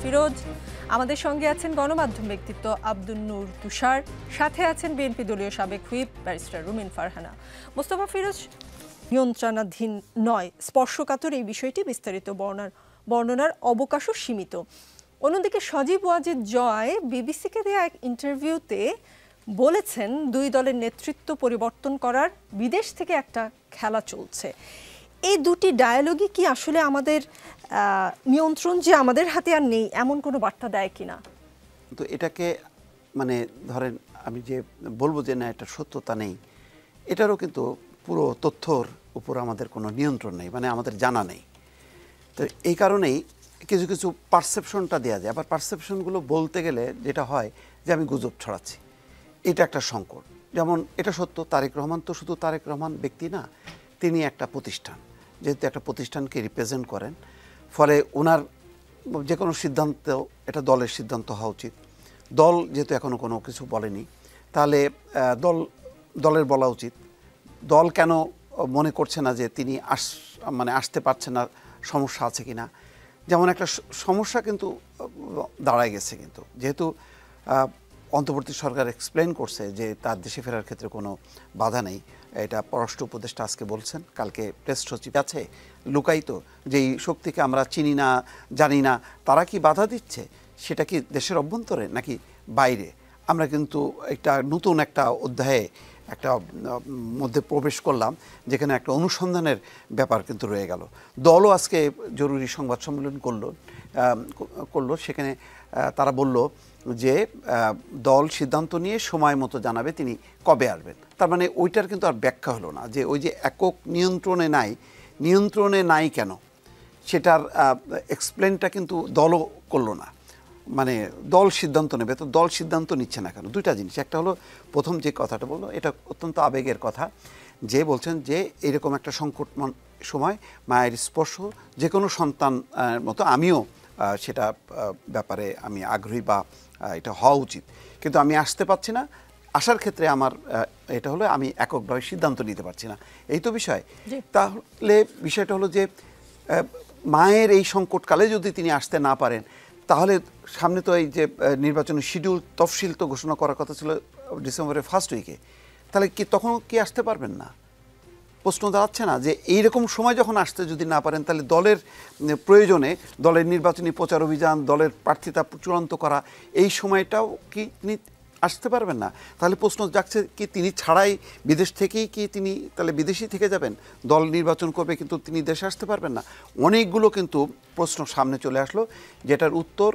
ফিরোজ, আমাদের সঙ্গে আছেন গণমাধ্যম ব্যক্তিত্ব আব্দুল নূর তুষার, সাথে আছেন বিএনপি দলীয় সাবেক হুইপ ব্যারিস্টার রুমিন ফারহানা। মোস্তফা ফিরোজ, নিয়ন্ত্রণাধীন নয়, স্পর্শকাতর এই বিষয়টি বিস্তারিত বর্ণনার অবকাশও সীমিত। অন্যদিকে সজীব ওয়াজেদ জয় বিবিসিকে দেয়া এক ইন্টারভিউতে বলেছেন, দুই দলের নেতৃত্ব পরিবর্তন করার বিদেশ থেকে একটা খেলা চলছে। এই দুটি ডায়ালগই কি আসলে আমাদের নিয়ন্ত্রণ যে আমাদের হাতে আর নেই এমন কোনো বার্তা দেয় কিনা? তো এটাকে মানে ধরেন আমি যে বলবো যে না এটা সত্যতা নেই, এটারও কিন্তু পুরো তথ্যর উপর আমাদের কোনো নিয়ন্ত্রণ নেই, মানে আমাদের জানা নেই। তো এই কারণেই কিছু কিছু পারসেপশনটা দেওয়া যায়। আবার পারসেপশনগুলো বলতে গেলে যেটা হয় যে আমি গুজব ছড়াচ্ছি, এটা একটা সংকট। যেমন এটা সত্য, তারেক রহমান তো শুধু তারেক রহমান ব্যক্তি না, তিনি একটা প্রতিষ্ঠান, যেহেতু একটা প্রতিষ্ঠানকে রিপ্রেজেন্ট করেন, ফলে ওনার যে কোনো সিদ্ধান্ত এটা দলের সিদ্ধান্ত হওয়া উচিত। দল যেহেতু এখনও কোনো কিছু বলেনি, তাহলে দলের বলা উচিত। দল কেন মনে করছে না যে তিনি আসতে পারছেন না, সমস্যা আছে কিনা? যেমন একটা সমস্যা কিন্তু দাঁড়ায় গেছে, কিন্তু যেহেতু অন্তর্বর্তী সরকার এক্সপ্লেন করছে যে তার দেশে ফেরার ক্ষেত্রে কোনো বাধা নেই, এটা পররাষ্ট্র উপদেষ্টা আজকে বলছেন, কালকে প্রেস সচিব আছে লুকায়িত যেই শক্তিকে আমরা চিনি না জানি না, তারা কি বাধা দিচ্ছে? সেটা কি দেশের অভ্যন্তরে নাকি বাইরে? আমরা কিন্তু একটা নতুন একটা অধ্যায়ে একটা মধ্যে প্রবেশ করলাম, যেখানে একটা অনুসন্ধানের ব্যাপার কিন্তু রয়ে গেল। দলও আজকে জরুরি সংবাদ সম্মেলন করলো, সেখানে তারা বলল যে দল সিদ্ধান্ত নিয়ে সময় মতো জানাবে তিনি কবে আসবেন। তার মানে ওইটার কিন্তু আর ব্যাখ্যা হলো না যে ওই যে একক নিয়ন্ত্রণে নাই কেন, সেটার এক্সপ্লেনটা কিন্তু দলও করলো না। মানে দল সিদ্ধান্ত নেবে, তো দল সিদ্ধান্ত নিচ্ছে না কেন? দুইটা জিনিস। একটা হলো প্রথম যে কথাটা বললো, এটা অত্যন্ত আবেগের কথা, যে বলছেন যে এরকম একটা সংকটময় সময় মায়ের স্পর্শ যে কোনো সন্তান মতো আমিও সেটা ব্যাপারে আমি আগ্রহী বা এটা হওয়া উচিত, কিন্তু আমি আসতে পারছি না। আসার ক্ষেত্রে আমার এটা হলো আমি এককভাবে সিদ্ধান্ত নিতে পারছি না, এই তো বিষয়। তাহলে বিষয়টা হলো যে মায়ের এই সংকটকালে যদি তিনি আসতে না পারেন, তাহলে সামনে তো এই যে নির্বাচনের শিডিউল তফসিল তো ঘোষণা করার কথা ছিল ডিসেম্বরের ফার্স্ট উইকে, তাহলে কি তখন কি আসতে পারবেন না? প্রশ্ন দাঁড়াচ্ছে না যে এইরকম সময় যখন আসতে যদি না পারেন, তাহলে দলের প্রয়োজনে দলের নির্বাচনী প্রচার অভিযান, দলের প্রার্থিতা চূড়ান্ত করা, এই সময়টাও কি তিনি আসতে পারবেন না? তাহলে প্রশ্ন জাগছে কি তিনি ছাড়াই বিদেশ থেকেই কি তিনি তাহলে বিদেশি থেকে যাবেন? দল নির্বাচন করবে কিন্তু তিনি দেশে আসতে পারবেন না? অনেকগুলো কিন্তু প্রশ্ন সামনে চলে আসলো, যেটার উত্তর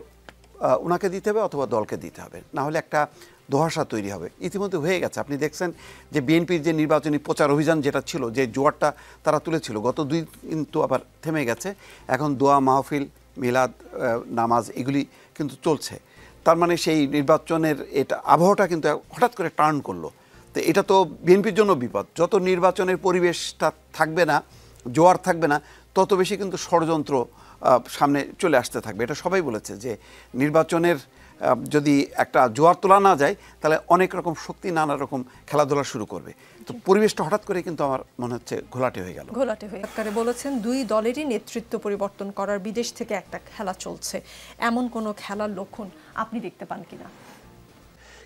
ওনাকে দিতে হবে অথবা দলকে দিতে হবে, না হলে একটা ধোঁয়াশা তৈরি হবে। ইতিমধ্যে হয়ে গেছে, আপনি দেখছেন যে বিএনপির যে নির্বাচনী প্রচার অভিযান যেটা ছিল, যে জোয়ারটা তারা তুলেছিল গত 2 দিন তো আবার থেমে গেছে। এখন দোয়া মাহফিল, মিলাদ, নামাজ এগুলি কিন্তু চলছে। তার মানে সেই নির্বাচনের এটা আবহাওয়াটা কিন্তু হঠাৎ করে টার্ন করলো। তো এটা তো বিএনপির জন্য বিপদ। যত নির্বাচনের পরিবেশটা থাকবে না, জোয়ার থাকবে না, তত বেশি কিন্তু ষড়যন্ত্র সামনে চলে আসতে থাকবে। এটা সবাই বলেছে যে নির্বাচনের যদি একটা জোয়ার তোলা না যায়, তাহলে অনেক রকম শক্তি নানা রকম খেলাধুলা শুরু করবে। তো পরিবেশটা হঠাৎ করে কিন্তু আমার মনে হচ্ছে ঘোলাটে হয়ে গেল। আকারে বলেছেন দুই দলেরই নেতৃত্ব পরিবর্তন করার বিদেশ থেকে একটা খেলা চলছে, এমন কোনো খেলার লক্ষণ আপনি দেখতে পান কিনা?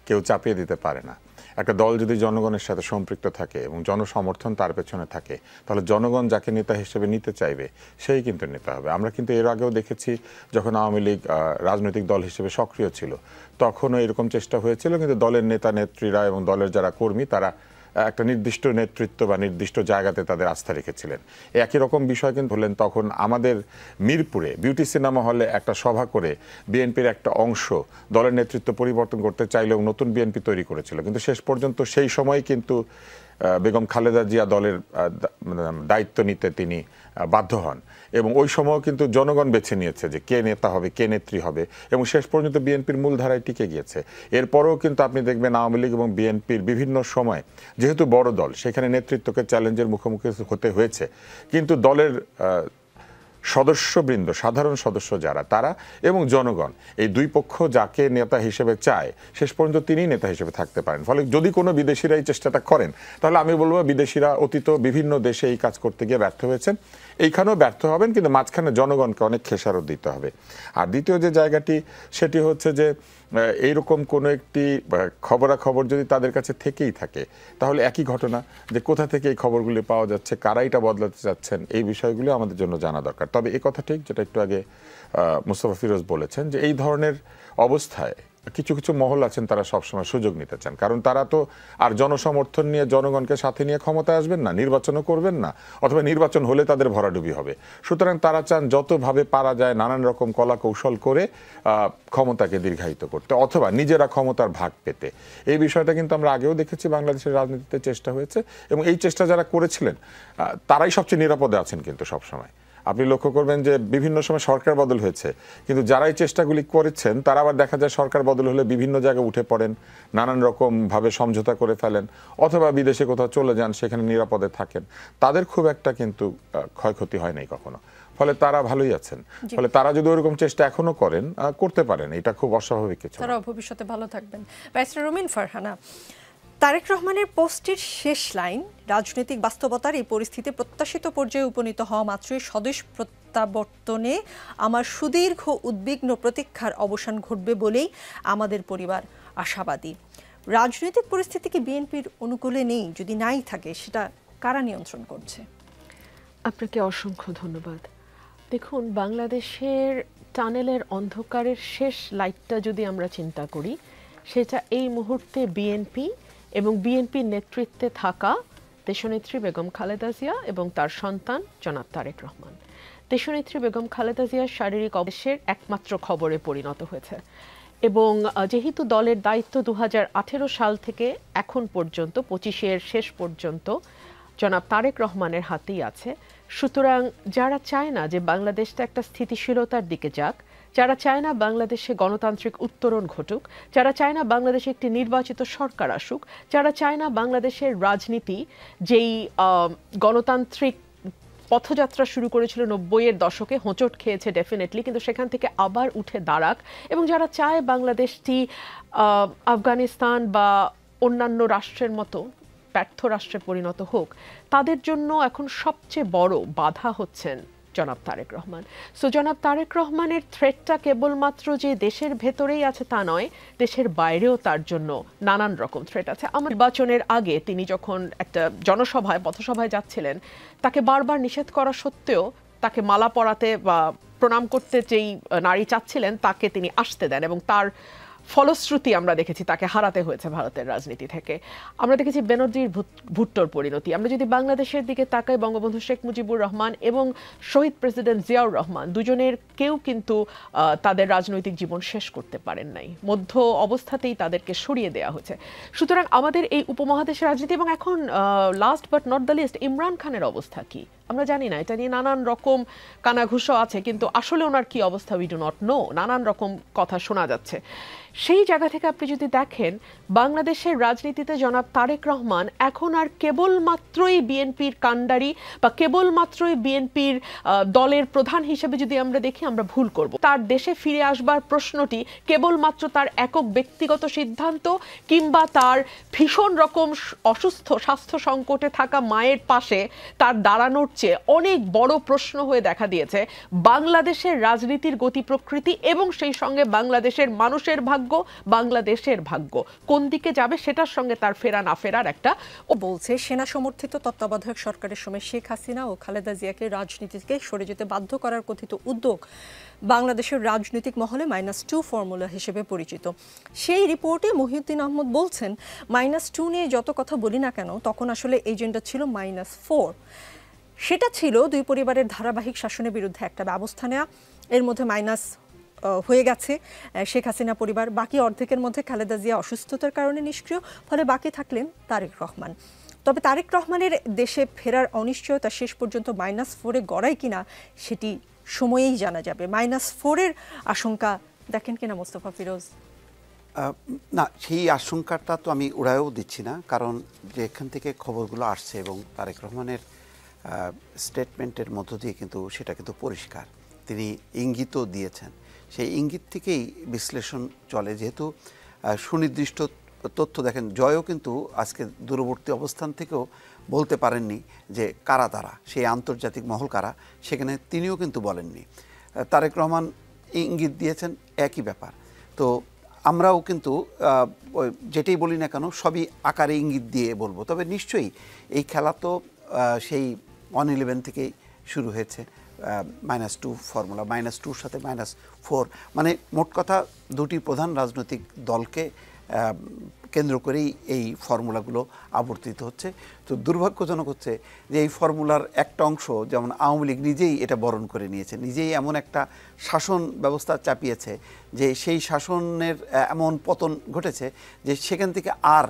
কেউ চাপিয়ে দিতে পারে না। একটা দল যদি জনগণের সাথে সম্পৃক্ত থাকে এবং জনসমর্থন তার পেছনে থাকে, তাহলে জনগণ যাকে নেতা হিসেবে নিতে চাইবে সেই কিন্তু নেতা হবে। আমরা কিন্তু এর আগেও দেখেছি, যখন আওয়ামী লীগ রাজনৈতিক দল হিসেবে সক্রিয় ছিল, তখনও এরকম চেষ্টা হয়েছিল, কিন্তু দলের নেতা নেত্রীরা এবং দলের যারা কর্মী তারা একটা নির্দিষ্ট নেতৃত্ব বা নির্দিষ্ট জায়গাতে তাদের আস্থা রেখেছিলেন। একই রকম বিষয় কিন্তু হলেন তখন আমাদের মিরপুরে বিউটি সিনেমা হলে একটা সভা করে বিএনপির একটা অংশ দলের নেতৃত্ব পরিবর্তন করতে চাইলেও নতুন বিএনপি তৈরি করেছিল, কিন্তু শেষ পর্যন্ত সেই সময় কিন্তু বেগম খালেদা জিয়া দলের দায়িত্ব নিতে তিনি বাধ্য হন, এবং ওই সময়ও কিন্তু জনগণ বেছে নিয়েছে যে কে নেতা হবে, কে নেত্রী হবে, এবং শেষ পর্যন্ত বিএনপির মূল ধারায় টিকে গিয়েছে। এরপরেও কিন্তু আপনি দেখবেন আওয়ামী লীগ এবং বিএনপির বিভিন্ন সময়, যেহেতু বড় দল, সেখানে নেতৃত্বকে চ্যালেঞ্জের মুখোমুখি হতে হয়েছে, কিন্তু দলের সদস্যবৃন্দ, সাধারণ সদস্য যারা, তারা এবং জনগণ, এই দুই পক্ষ যাকে নেতা হিসেবে চায় শেষ পর্যন্ত তিনিই নেতা হিসেবে থাকতে পারেন। ফলে যদি কোনো বিদেশিরা এই চেষ্টাটা করেন, তাহলে আমি বলবো বিদেশিরা অতীত বিভিন্ন দেশে এই কাজ করতে গিয়ে ব্যর্থ হয়েছেন, এইখানেও ব্যর্থ হবেন, কিন্তু মাঝখানে জনগণকে অনেক খেসারত দিতে হবে। আর দ্বিতীয় যে জায়গাটি, সেটি হচ্ছে যে এইরকম কোনো একটি খবরাখবর যদি তাদের কাছে থেকেই থাকে, তাহলে একই ঘটনা, যে কোথা থেকে এই খবরগুলি পাওয়া যাচ্ছে, কারা এটা বদলাতে চাচ্ছেন, এই বিষয়গুলো আমাদের জন্য জানা দরকার। তবে এই কথা ঠিক, যেটা একটু আগে মুস্তাফা ফিরোজ বলেছেন, যে এই ধরনের অবস্থায় কিছু কিছু মহল আছেন তারা সবসময় সুযোগ নিতে চান, কারণ তারা তো আর জনসমর্থন নিয়ে জনগণকে সাথে নিয়ে ক্ষমতায় আসবেন না, নির্বাচনও করবেন না, অথবা নির্বাচন হলে তাদের ভরাডুবি হবে। সুতরাং তারা চান যতভাবে পারা যায় নানান রকম কলা কৌশল করে ক্ষমতাকে দীর্ঘায়িত করতে, অথবা নিজেরা ক্ষমতার ভাগ পেতে। এই বিষয়টা কিন্তু আমরা আগেও দেখেছি বাংলাদেশের রাজনীতিতে চেষ্টা হয়েছে, এবং এই চেষ্টা যারা করেছিলেন তারাই সবচেয়ে নিরাপদে আছেন। কিন্তু সবসময় আপনি লক্ষ্য করবেন যে বিভিন্ন সময় সরকার বদল হয়েছে, কিন্তু যারা এই চেষ্টাগুলি করেছেন তারা আবার দেখা যায় সরকার বদল হলে বিভিন্ন জায়গায় উঠে পড়েন, নানান রকম ভাবে সমঝোতা করে ফেলেন, অথবা বিদেশে কোথাও চলে যান, সেখানে নিরাপদে থাকেন। তাদের খুব একটা কিন্তু ক্ষয়ক্ষতি হয় নাই কখনো, ফলে তারা ভালোই আছেন। ফলে তারা যদি ওরকম চেষ্টা এখনো করেন, করতে পারেন, এটা খুব অস্বাভাবিক কিছু। তারা ভবিষ্যতে ভালো থাকবেন। ব্যারিস্টার রুমিন ফারহানা, তারেক রহমানের পোস্টের শেষ লাইন, রাজনৈতিক বাস্তবতার এই পরিস্থিতি প্রত্যাশিত পর্যায়ে উপনীত হওয়া মাত্রই স্বদেশ প্রত্যাবর্তনে আমার সুদীর্ঘ উদ্বিগ্ন প্রতীক্ষার অবসান ঘটবে বলেই আমাদের পরিবার আশাবাদী। রাজনৈতিক পরিস্থিতি কি বিএনপির অনুকূলে নেই? যদি নাই থাকে, সেটা কারা নিয়ন্ত্রণ করছে? আপনাকে অসংখ্য ধন্যবাদ। দেখুন, বাংলাদেশের টানেলের অন্ধকারের শেষ লাইটটা যদি আমরা চিন্তা করি, সেটা এই মুহূর্তে বিএনপি এবং বিএনপির নেতৃত্বে থাকা দেশনেত্রী বেগম খালেদা জিয়া এবং তার সন্তান জনাব তারেক রহমান। দেশনেত্রী বেগম খালেদা জিয়ার শারীরিক অবশের একমাত্র খবরে পরিণত হয়েছে, এবং যেহেতু দলের দায়িত্ব 2018 সাল থেকে এখন পর্যন্ত 25-এর শেষ পর্যন্ত জনাব তারেক রহমানের হাতেই আছে, সুতরাং যারা চায় না যে বাংলাদেশটা একটা স্থিতিশীলতার দিকে যাক, যারা চায় না বাংলাদেশে গণতান্ত্রিক উত্তরণ ঘটুক, যারা চায় না বাংলাদেশে একটি নির্বাচিত সরকার আসুক, যারা চায় না বাংলাদেশের রাজনীতি যেই গণতান্ত্রিক পথযাত্রা শুরু করেছিল 90-এর দশকে, হোঁচট খেয়েছে ডেফিনেটলি, কিন্তু সেখান থেকে আবার উঠে দাঁড়াক, এবং যারা চায় বাংলাদেশটি আফগানিস্তান বা অন্যান্য রাষ্ট্রের মতো ব্যর্থ রাষ্ট্রে পরিণত হোক, তাদের জন্য এখন সবচেয়ে বড় বাধা হচ্ছেন জনাব তারেক রহমান। সো জনাব তারেক রহমানের থ্রেটটা কেবলমাত্র যে দেশের ভেতরেই আছে তা নয়, দেশের বাইরেও তার জন্য নানান রকম থ্রেট আছে। আমার নির্বাচনের আগে তিনি যখন একটা জনসভায়, পথসভায় যাচ্ছিলেন, তাকে বারবার নিষেধ করা সত্ত্বেও তাকে মালা পরাতে বা প্রণাম করতে যেই নারী চাচ্ছিলেন, তাকে তিনি আসতে দেন, এবং তার ফলশ্রুতি আমরা দেখেছি তাকে হারাতে হয়েছে ভারতের রাজনীতি থেকে। আমরা দেখেছি বেনজির ভুট্টোর পরিণতি। আমরা যদি বাংলাদেশের দিকে তাকাই, বঙ্গবন্ধু শেখ মুজিবুর রহমান এবং শহীদ প্রেসিডেন্ট জিয়াউর রহমান দুজনের কেউ কিন্তু তাদের রাজনৈতিক জীবন শেষ করতে পারেন নাই, মধ্য অবস্থাতেই তাদেরকে সরিয়ে দেওয়া হয়েছে। সুতরাং আমাদের এই উপমহাদেশের রাজনীতি, এবং এখন last but not the least, Imran খানের অবস্থা কি আমরা জানি না। এটা নিয়ে নানান রকম কানাঘুষো আছে, কিন্তু আসলে ওনার কি অবস্থা উই ডু নট নো। নানান রকম কথা শোনা যাচ্ছে। সেই জায়গা থেকে আপনি যদি দেখেন, বাংলাদেশের রাজনীতিতে জনাব তারেক রহমান এখন আর কেবলমাত্রই বিএনপির কাণ্ডারি বা কেবলমাত্রই বিএনপির দলের প্রধান হিসেবে যদি আমরা দেখি, আমরা ভুল করব। তার দেশে ফিরে আসবার প্রশ্নটি কেবলমাত্র তার একক ব্যক্তিগত সিদ্ধান্ত, কিংবা তার ভীষণ রকম অসুস্থ স্বাস্থ্য সংকটে থাকা মায়ের পাশে তার দাঁড়ানোর চেয়ে অনেক বড় প্রশ্ন হয়ে দেখা দিয়েছে বাংলাদেশের রাজনীতির গতি প্রকৃতি, এবং সেই সঙ্গে বাংলাদেশের মানুষের ভাগ্য, বাংলাদেশের ভাগ্য কোন দিকে যাবে, সেটার সঙ্গে তার ফেরা না ফেরার একটা। ও বলছে সেনা সমর্থিত তত্ত্বাবধায়ক সরকারের সময় শেখ হাসিনা ও খালেদা জিয়াকে রাজনীতি থেকে সরে যেতে বাধ্য করার কথিত উদ্যোগ বাংলাদেশের রাজনৈতিক মহলে -2 ফর্মুলা হিসেবে পরিচিত। সেই রিপোর্টে মহিউদ্দিন আহমদ বলছেন, -2 নিয়ে যত কথা বলি না কেন, তখন আসলে এজেন্ডা ছিল -4। সেটা ছিল দুই পরিবারের ধারাবাহিক শাসনের বিরুদ্ধে একটা ব্যবস্থা নেওয়া। এর মধ্যে মাইনাস হয়ে গেছে শেখ হাসিনা পরিবার, বাকি অর্ধেকের মধ্যে খালেদা জিয়া অসুস্থতার কারণে নিষ্ক্রিয়, ফলে বাকি থাকলেন তারেক রহমান। তবে তারেক রহমানের দেশে ফেরার অনিশ্চয়তা শেষ পর্যন্ত -4-এ গড়ায় কিনা সেটি সময়েই জানা যাবে। -4-এর আশঙ্কা দেখেন কিনা মোস্তফা ফিরোজ? না, সেই আশঙ্কাটা তো আমি উড়ায়ও দিচ্ছি না, কারণ যেখান থেকে খবরগুলো আসছে এবং তারেক রহমানের স্টেটমেন্টের মধ্য দিয়ে কিন্তু সেটা কিন্তু পরিষ্কার। তিনি ইঙ্গিতও দিয়েছেন, সেই ইঙ্গিত থেকেই বিশ্লেষণ চলে। যেহেতু সুনির্দিষ্ট তথ্য দেখেন, জয়ও কিন্তু আজকে দূরবর্তী অবস্থান থেকেও বলতে পারেননি যে কারা তারা, সেই আন্তর্জাতিক মহল কারা, সেখানে তিনিও কিন্তু বলেননি। তারেক রহমান ইঙ্গিত দিয়েছেন, একই ব্যাপার। তো আমরাও কিন্তু যেটাই বলি না কেন সবই আকারে ইঙ্গিত দিয়ে বলবো। তবে নিশ্চয়ই এই খেলা তো সেই 1-11 থেকেই শুরু হয়েছে। -2 ফর্মুলা, -2-র সাথে -4, মানে মোট কথা দুটি প্রধান রাজনৈতিক দলকে কেন্দ্র করেই এই ফর্মুলাগুলো আবর্তিত হচ্ছে। তো দুর্ভাগ্যজনক হচ্ছে যে এই ফর্মুলার একটা অংশ, যেমন আওয়ামী লীগ নিজেই এটা বরণ করে নিয়েছে, নিজেই এমন একটা শাসন ব্যবস্থা চাপিয়েছে যে সেই শাসনের এমন পতন ঘটেছে যে সেখান থেকে আর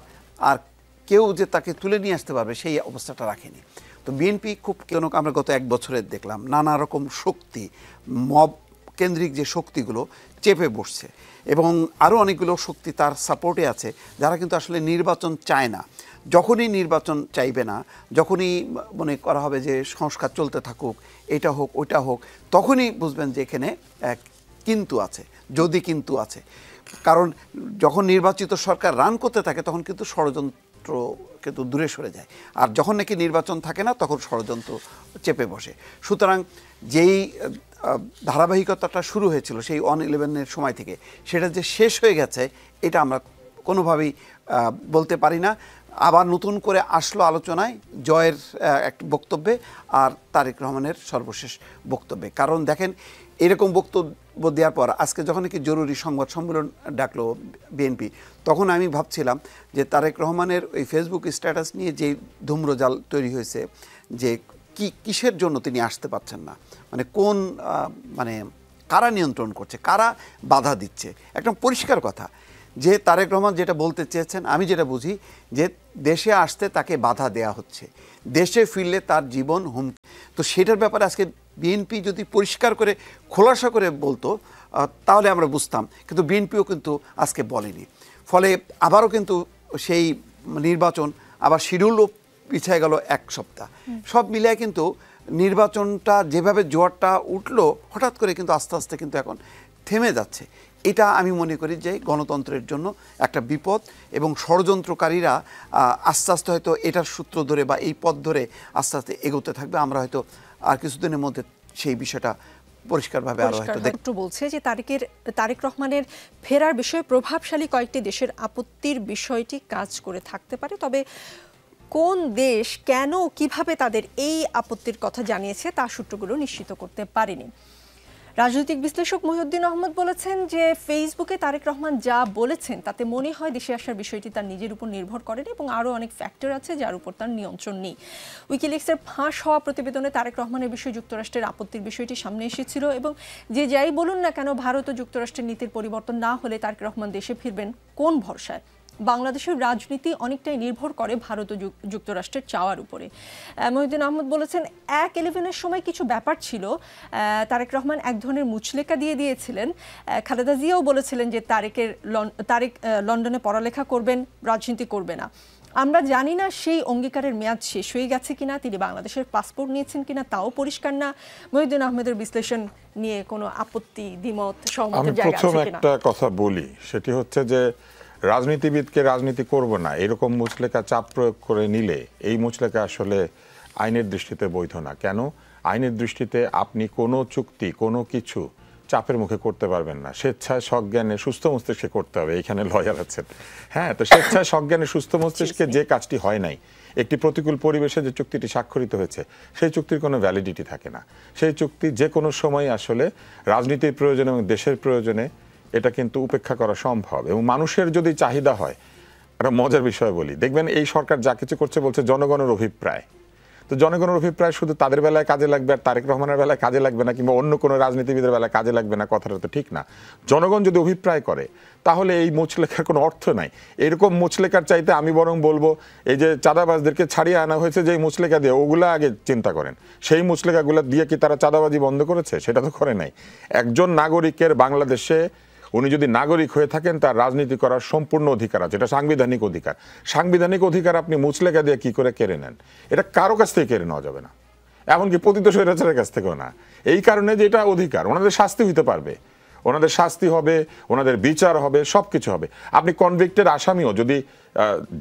কেউ যে তাকে তুলে নিয়ে আসতে পারবে সেই অবস্থাটা রাখেনি। তো বিএনপি খুব কেন, আমরা গত 1 বছরের দেখলাম নানা রকম শক্তি, মব কেন্দ্রিক যে শক্তিগুলো চেপে বসছে, এবং আরও অনেকগুলো শক্তি তার সাপোর্টে আছে যারা কিন্তু আসলে নির্বাচন চায় না। যখনই নির্বাচন চাইবে না, যখনই মনে করা হবে যে সংস্কার চলতে থাকুক, এটা হোক ওটা হোক, তখনই বুঝবেন যে এখানে কিন্তু আছে, যদি কিন্তু আছে। কারণ যখন নির্বাচিত সরকার রান করতে থাকে তখন কিন্তু ষড়যন্ত্র কিন্তু দূরে সরে যায়, আর যখন নাকি নির্বাচন থাকে না তখন ষড়যন্ত্র চেপে বসে। সুতরাং যেই ধারাবাহিকতাটা শুরু হয়েছিল সেই 1-11-এর সময় থেকে, সেটা যে শেষ হয়ে গেছে এটা আমরা কোনোভাবেই বলতে পারি না। আবার নতুন করে আসলো আলোচনায় জয়ের একটা বক্তব্যে আর তারেক রহমানের সর্বশেষ বক্তব্যে। কারণ দেখেন, এরকম বক্তব্য দেওয়ার পর আজকে যখন নাকি জরুরি সংবাদ সম্মেলন ডাকলো বিএনপি, তখন আমি ভাবছিলাম যে তারেক রহমানের ওই ফেসবুক স্ট্যাটাস নিয়ে যে ধূম্রজাল তৈরি হয়েছে, যে কিসের জন্য তিনি আসতে পারছেন না, মানে কোন কারা নিয়ন্ত্রণ করছে, কারা বাধা দিচ্ছে। একদম পরিষ্কার কথা যে তারেক রহমান যেটা বলতে চেয়েছেন, আমি যেটা বুঝি যে দেশে আসতে তাকে বাধা দেয়া হচ্ছে, দেশে ফিরলে তার জীবন হুমকি। তো সেটার ব্যাপারে আজকে বিএনপি যদি পরিষ্কার করে খোলাসা করে বলতো তাহলে আমরা বুঝতাম, কিন্তু বিএনপিও কিন্তু আজকে বলেনি। ফলে আবারও কিন্তু সেই নির্বাচন আবার শিডিউলও পিছিয়ে গেল 1 সপ্তাহ। সব মিলিয়ে কিন্তু নির্বাচনটা যেভাবে জোয়ারটা উঠলো হঠাৎ করে কিন্তু আস্তে আস্তে কিন্তু এখন থেমে যাচ্ছে। এটা আমি মনে করি যে গণতন্ত্রের জন্য একটা বিপদ, এবং ষড়যন্ত্রকারীরা আস্তে আস্তে হয়তো এটার সূত্র ধরে বা এই পথ ধরে আস্তে আস্তে এগোতে থাকবে। আমরা হয়তো আর কিছুদিনের মধ্যে সেই বিষয়টা পরিষ্কারভাবে আরো হয়তো দেখতে বলছে যে তারেক রহমানের ফেরার বিষয়ে প্রভাবশালী কয়েকটি দেশের আপত্তির বিষয়টি কাজ করে থাকতে পারে। তবে কোন দেশ কেন কিভাবে তাদের এই আপত্তির কথা জানিয়েছে তা সূত্রগুলো নিশ্চিত করতে পারেনি। রাজনৈতিক বিশ্লেষক মহিউদ্দিন আহমদ বলেছেন যে ফেসবুকে তারেক রহমান যা বলেছেন তাতে মনে হয় দেশে আসার বিষয়টি তার নিজের উপর নির্ভর করেন এবং আরও অনেক ফ্যাক্টর আছে যার উপর তার নিয়ন্ত্রণ নেই। উইকিলিক্সের ফাঁস হওয়া প্রতিবেদনে তারেক রহমানের বিষয়ে যুক্তরাষ্ট্রের আপত্তির বিষয়টি সামনে এসেছিল, এবং যে যাই বলুন না কেন ভারত ও যুক্তরাষ্ট্রের নীতির পরিবর্তন না হলে তারেক রহমান দেশে ফিরবেন কোন ভরসায়। বাংলাদেশের রাজনীতি অনেকটাই নির্ভর করে ভারত ও যুক্তরাষ্ট্রের চাওয়ার উপরে। মহিউদ্দিন আহমদ বলেছেন 1-11-এর সময় কিছু ব্যাপার ছিল, তারেক রহমান এক ধরনের মুচলেকা দিয়েছিলেন। খালেদা জিয়াও বলেছিলেন যে তারেক লন্ডনে পড়ালেখা করবেন, রাজনীতি করবে না। আমরা জানি না সেই অঙ্গীকারের মেয়াদ শেষ হয়ে গেছে কিনা, তিনি বাংলাদেশের পাসপোর্ট নিয়েছেন কিনা তাও পরিষ্কার না। মহিউদ্দিন আহমেদের বিশ্লেষণ নিয়ে কোনো আপত্তি, দ্বিমত, সহমতের জায়গা আছে কিনা? আমি প্রথম একটা কথা বলি, সেটি হচ্ছে যে রাজনীতিবিদকে রাজনীতি করব না এরকম মুচলেকা চাপ প্রয়োগ করে নিলে এই মুচলেকা আসলে আইনের দৃষ্টিতে বৈধ না। কেন? আইনের দৃষ্টিতে আপনি কোনো চুক্তি, কোনো কিছু চাপের মুখে করতে পারবেন না। স্বেচ্ছায় সজ্ঞানে সুস্থ মস্তিষ্কে করতে হবে। এখানে লয়ার আছেন, হ্যাঁ। তো স্বেচ্ছায় সজ্ঞানে সুস্থ মস্তিষ্কে যে কাজটি হয় নাই, একটি প্রতিকূল পরিবেশে যে চুক্তিটি স্বাক্ষরিত হয়েছে সেই চুক্তির কোনো ভ্যালিডিটি থাকে না। সেই চুক্তি যে কোনো সময় আসলে রাজনীতির প্রয়োজনে এবং দেশের প্রয়োজনে এটা কিন্তু উপেক্ষা করা সম্ভব। এবং মানুষের যদি চাহিদা হয়, একটা মজার বিষয় বলি, দেখবেন এই সরকার যা কিছু করছে বলছে জনগণের অভিপ্রায়। তো জনগণের অভিপ্রায় শুধু তাদের বেলায় কাজে লাগবে আর তারেক রহমানের বেলায় কাজে লাগবে না, কিংবা অন্য কোনো রাজনীতিবিদের বেলায় কাজে লাগবে না, কথাটা তো ঠিক না। জনগণ যদি অভিপ্রায় করে তাহলে এই মুচলেখার কোনো অর্থ নাই। এরকম মুচলেখার চাইতে আমি বরং বলবো এই যে চাঁদাবাজদেরকে ছাড়িয়ে আনা হয়েছে যে মুচলেখা দিয়ে, ওগুলা আগে চিন্তা করেন। সেই মুচলেখাগুলো দিয়ে কি তারা চাঁদাবাজি বন্ধ করেছে? সেটা তো করে নাই। একজন নাগরিকের বাংলাদেশে উনি যদি নাগরিক হয়ে থাকেন তার রাজনীতি করার সম্পূর্ণ অধিকার আছে, এটা সাংবিধানিক অধিকার। সাংবিধানিক অধিকার আপনি মুচলেখা দিয়ে কি করে কেড়ে নেন? এটা কারো কাছ থেকে কেড়ে নেওয়া যাবে না। এমনকি পতিত স্বৈরাচারের কাছ থেকেও না। এই কারণে যে এটা অধিকার, ওনাদের শাস্তি হইতে পারবে, ওনাদের শাস্তি হবে, ওনাদের বিচার হবে, সব কিছু হবে। আপনি কনভিক্টেড আসামিও যদি